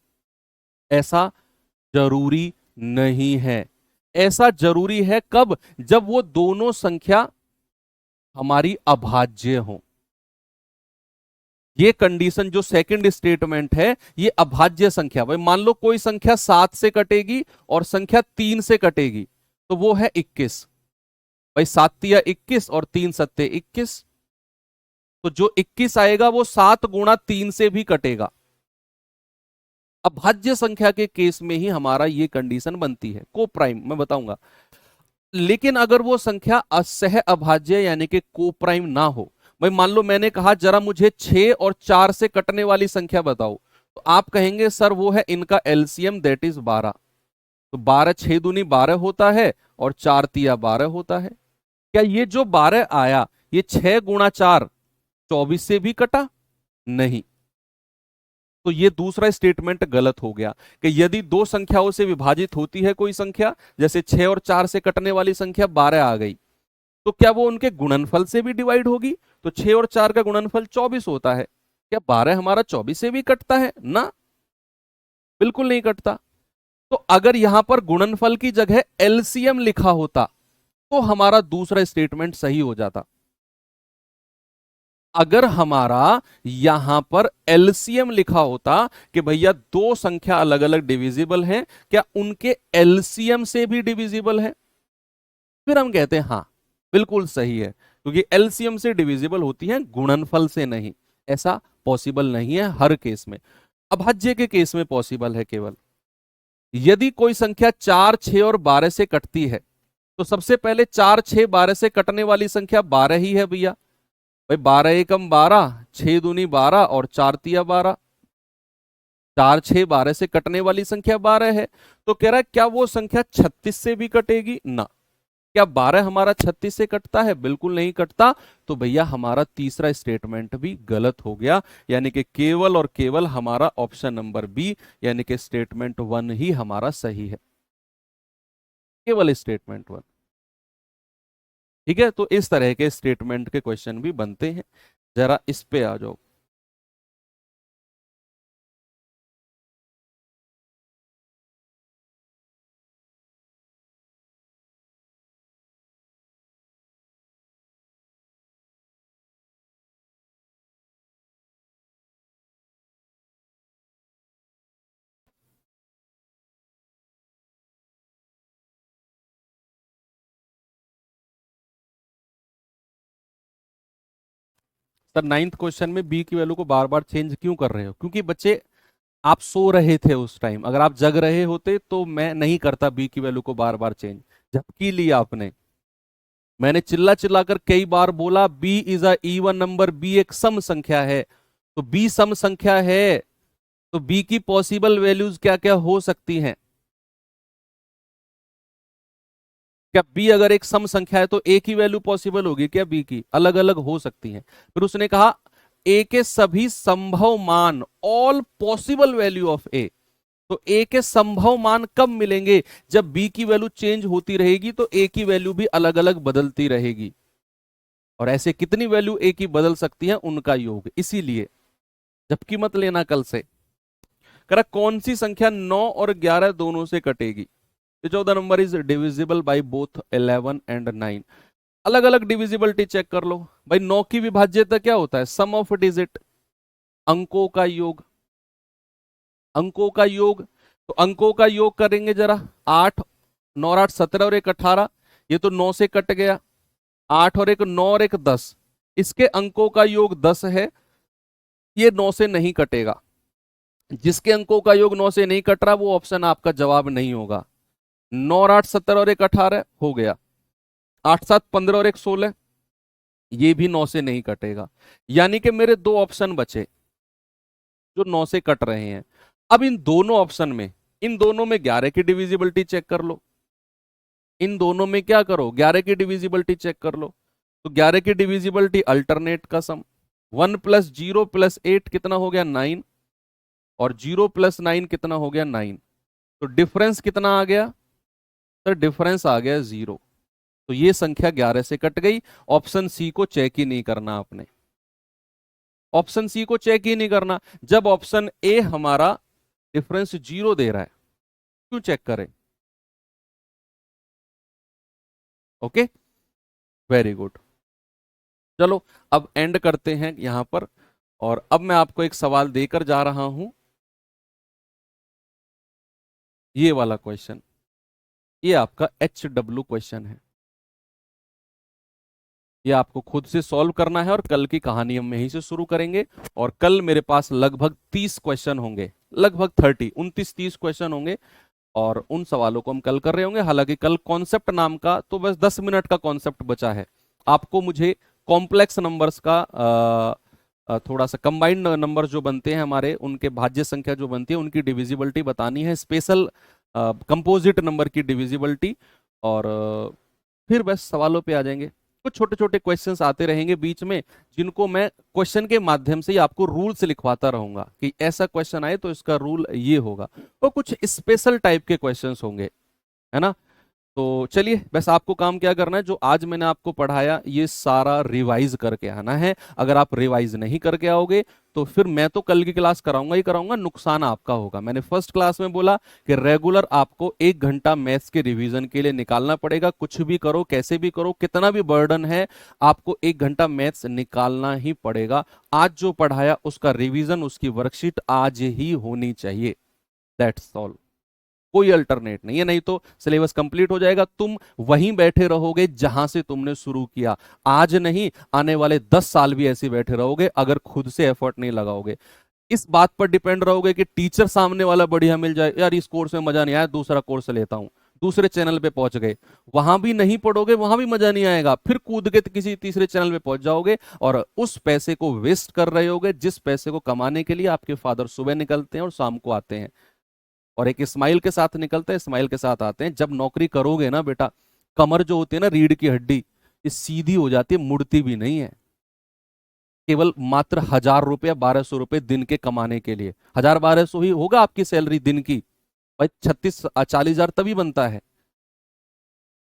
Speaker 1: ऐसा जरूरी नहीं है। ऐसा जरूरी है कब? जब वो दोनों संख्या हमारी अभाज्य हो। ये कंडीशन जो सेकंड स्टेटमेंट है, ये अभाज्य संख्या, भाई मान लो कोई संख्या 7 से कटेगी और संख्या 3 से कटेगी, तो वो है 21। भाई 7 तिया 21 और 3 सत्ते 21, तो जो 21 आएगा वो 7 गुणा 3 से भी कटेगा। अभाज्य संख्या के केस में ही हमारा ये कंडीशन बनती है, को प्राइम मैं बताऊंगा। लेकिन अगर वो संख्या असह अभाज्य यानी कि को प्राइम ना हो, भाई मान लो मैंने कहा जरा मुझे 6 और 4 से कटने वाली संख्या बताओ, तो आप कहेंगे सर वो है इनका एलसीएम दैट इज 12। तो 12 6 दूनी 12 होता है और 4 तिया 12 होता है। क्या ये जो 12 आया ये 6 गुणा 4 24 से भी कटा? नहीं। तो ये दूसरा स्टेटमेंट गलत हो गया कि यदि दो संख्याओं से विभाजित होती है कोई संख्या, जैसे 6 और 4 से कटने वाली संख्या 12 आ गई, तो क्या वो उनके गुणनफल से भी डिवाइड होगी? तो 6 और 4 का गुणनफल 24 होता है, क्या 12 हमारा 24 से भी कटता है ना? बिल्कुल नहीं कटता। तो अगर यहां पर गुणनफल की जगह एलसीएम लिखा होता तो हमारा दूसरा स्टेटमेंट सही हो जाता। अगर हमारा यहां पर एलसीएम लिखा होता कि भैया दो संख्या अलग अलग डिविजिबल हैं, क्या उनके एलसीएम से भी डिविजिबल है, फिर हम कहते हैं हां बिल्कुल सही है, क्योंकि एलसीएम से डिविजिबल होती है, गुणनफल से नहीं। ऐसा पॉसिबल नहीं है हर केस में, अभाज्य के केस में पॉसिबल है केवल। यदि कोई संख्या 4, 6 और 12 से कटती है, तो सबसे पहले 4, 6, 12 से कटने वाली संख्या 12 ही है भैया। भाई 12 एकम 12, 6 दूनी 12 और 4 तिया 12, 4, 6, 12 से कटने वाली संख्या 12 है। तो कह रहा है क्या वो संख्या 36 से भी कटेगी ना? क्या 12 हमारा 36 से कटता है? बिल्कुल नहीं कटता। तो भैया हमारा तीसरा स्टेटमेंट भी गलत हो गया, यानी कि केवल और केवल हमारा ऑप्शन नंबर बी यानी कि स्टेटमेंट 1 ही हमारा सही है, केवल स्टेटमेंट 1। ठीक है, तो इस तरह के स्टेटमेंट के क्वेश्चन भी बनते हैं। जरा इस पे आ जाओ। सर 9th क्वेश्चन में बी की वैल्यू को बार बार चेंज क्यों कर रहे हो? क्योंकि बच्चे आप सो रहे थे उस टाइम, अगर आप जग रहे होते तो मैं नहीं करता बी की वैल्यू को बार बार चेंज। झपकी लिया आपने, मैंने चिल्ला चिल्लाकर कई बार बोला B is a even number, B एक सम संख्या है, तो बी सम संख्या है। तो बी की पॉसिबल वैल्यूज क्या क्या हो सकती हैं? क्या बी अगर एक सम संख्या है तो ए की वैल्यू पॉसिबल होगी क्या? बी की अलग अलग हो सकती हैं। फिर उसने कहा ए के सभी संभव मान, ऑल पॉसिबल वैल्यू ऑफ ए। तो ए के संभव मान कब मिलेंगे? जब बी की वैल्यू चेंज होती रहेगी तो ए की वैल्यू भी अलग अलग बदलती रहेगी। और ऐसे कितनी वैल्यू ए की बदल सकती है, उनका योग। इसीलिए जबकि मत लेना कल से। करा कौन सी संख्या 9 और 11 दोनों से कटेगी? तो 14 number is divisible by both 11 and 9। अलग अलग डिविजिबिलिटी चेक कर लो भाई। 9 की विभाज्यता क्या होता है? सम ऑफ डिजिट, अंकों का योग। अंकों का योग, तो अंकों का योग करेंगे जरा। 8 9 और 8 17 और 1 18। ये तो 9 से कट गया। 8 और 1 9 और 1 10। इसके अंकों का योग 10 है, ये 9 से नहीं कटेगा। जिसके अंकों का योग 9 से नहीं कट रहा वो ऑप्शन आपका जवाब नहीं होगा। 9 और 8 17 और 1 18 हो गया। 8 7 15 और 1 16, ये भी 9 से नहीं कटेगा। यानी कि मेरे दो ऑप्शन बचे जो 9 से कट रहे हैं। अब इन दोनों ऑप्शन में, इन दोनों में 11 की डिविजिबिलिटी चेक कर लो। इन दोनों में क्या करो? 11 की डिविजिबिलिटी चेक कर लो। तो 11 की डिविजिबिलिटी अल्टरनेट का सम। 1 + 0 + 8 कितना हो गया? 9। और 0 + 9 कितना हो गया? 9। तो डिफरेंस कितना आ गया सर? डिफरेंस आ गया 0। तो ये संख्या 11 से कट गई। ऑप्शन सी को चेक ही नहीं करना आपने। ऑप्शन सी को चेक ही नहीं करना। जब ऑप्शन ए हमारा डिफरेंस 0 दे रहा है, क्यों चेक करें? Okay, very good. चलो अब एंड करते हैं यहां पर। और अब मैं आपको एक सवाल देकर जा रहा हूं, ये वाला क्वेश्चन। ये आपका HW क्वेश्चन है। ये आपको खुद से सॉल्व करना है और कल की कहानी हम यहीं से शुरू करेंगे। और कल मेरे पास लगभग 30 क्वेश्चन होंगे, लगभग 29 30 क्वेश्चन होंगे। और उन सवालों को हम कल कर रहे होंगे। हालांकि कल कॉन्सेप्ट नाम का तो बस 10 मिनट का कॉन्सेप्ट बचा है। आपको मुझे कॉम्प्लेक्स नंबर्स का थोड़ा सा कंबाइंड नंबर जो बनते हैं हमारे, उनके भाज्य संख्या जो बनती है उनकी डिविजिबिलिटी बतानी है, स्पेशल कंपोजिट नंबर की डिविजिबिलिटी। और फिर बस सवालों पे आ जाएंगे। कुछ छोटे छोटे क्वेश्चंस आते रहेंगे बीच में, जिनको मैं क्वेश्चन के माध्यम से ही आपको रूल्स लिखवाता रहूंगा कि ऐसा क्वेश्चन आए तो इसका रूल ये होगा। तो कुछ स्पेशल टाइप के क्वेश्चंस होंगे, है ना। तो चलिए, बस आपको काम क्या करना है, जो आज मैंने आपको पढ़ाया ये सारा रिवाइज करके आना है। अगर आप रिवाइज नहीं करके आओगे तो फिर मैं तो कल की क्लास कराऊंगा ही कराऊंगा, नुकसान आपका होगा। मैंने फर्स्ट क्लास में बोला कि रेगुलर आपको 1 घंटा मैथ्स के रिवीजन के लिए निकालना पड़ेगा। कुछ भी करो, कैसे भी करो, कितना भी बर्डन है, आपको 1 घंटा मैथ्स निकालना ही पड़ेगा। आज जो पढ़ाया उसका रिवीजन, उसकी वर्कशीट आज ही होनी चाहिए। दैट्स ऑल, कोई अल्टरनेट नहीं है। नहीं तो सिलेबस कंप्लीट हो जाएगा, तुम वहीं बैठे रहोगे जहां से तुमने शुरू किया। आज नहीं, आने वाले 10 साल भी ऐसे बैठे रहोगे अगर खुद से एफर्ट नहीं लगाओगे। इस बात पर डिपेंड रहोगे कि टीचर सामने वाला बढ़िया मिल जाए, यार इस कोर्स में मजा नहीं आया, दूसरा कोर्स लेता हूं। दूसरे चैनल पे पहुंच गए, वहां भी नहीं पढ़ोगे, वहां भी मजा नहीं आएगा, फिर कूद के किसी तीसरे चैनल पे पहुंच जाओगे और उस पैसे को वेस्ट कर रहे होगे, जिस पैसे को कमाने के लिए आपके फादर सुबह निकलते हैं और शाम को आते हैं। और एक स्माइल के साथ निकलते हैं, स्माइल के साथ आते हैं। जब नौकरी करोगे ना बेटा, कमर जो होती है ना, रीढ़ की हड्डी, ये सीधी हो जाती है, मुड़ती भी नहीं है। केवल मात्र 1000 रुपया 1200 रुपये दिन के कमाने के लिए, 1000 1200 ही होगा आपकी सैलरी दिन की। भाई 36 40 हजार तभी बनता है।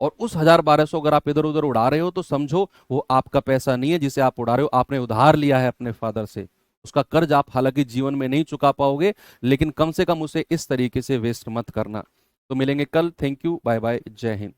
Speaker 1: और उस 1000 1200 अगर आप इधर उधर उड़ा रहे हो तो समझो वो आपका पैसा नहीं है जिसे आप उड़ा रहे हो, आपने उधार लिया है अपने फादर से। उसका कर्ज आप हालांकि जीवन में नहीं चुका पाओगे, लेकिन कम से कम उसे इस तरीके से वेस्ट मत करना। तो मिलेंगे कल। थैंक यू, बाय बाय, जय हिंद।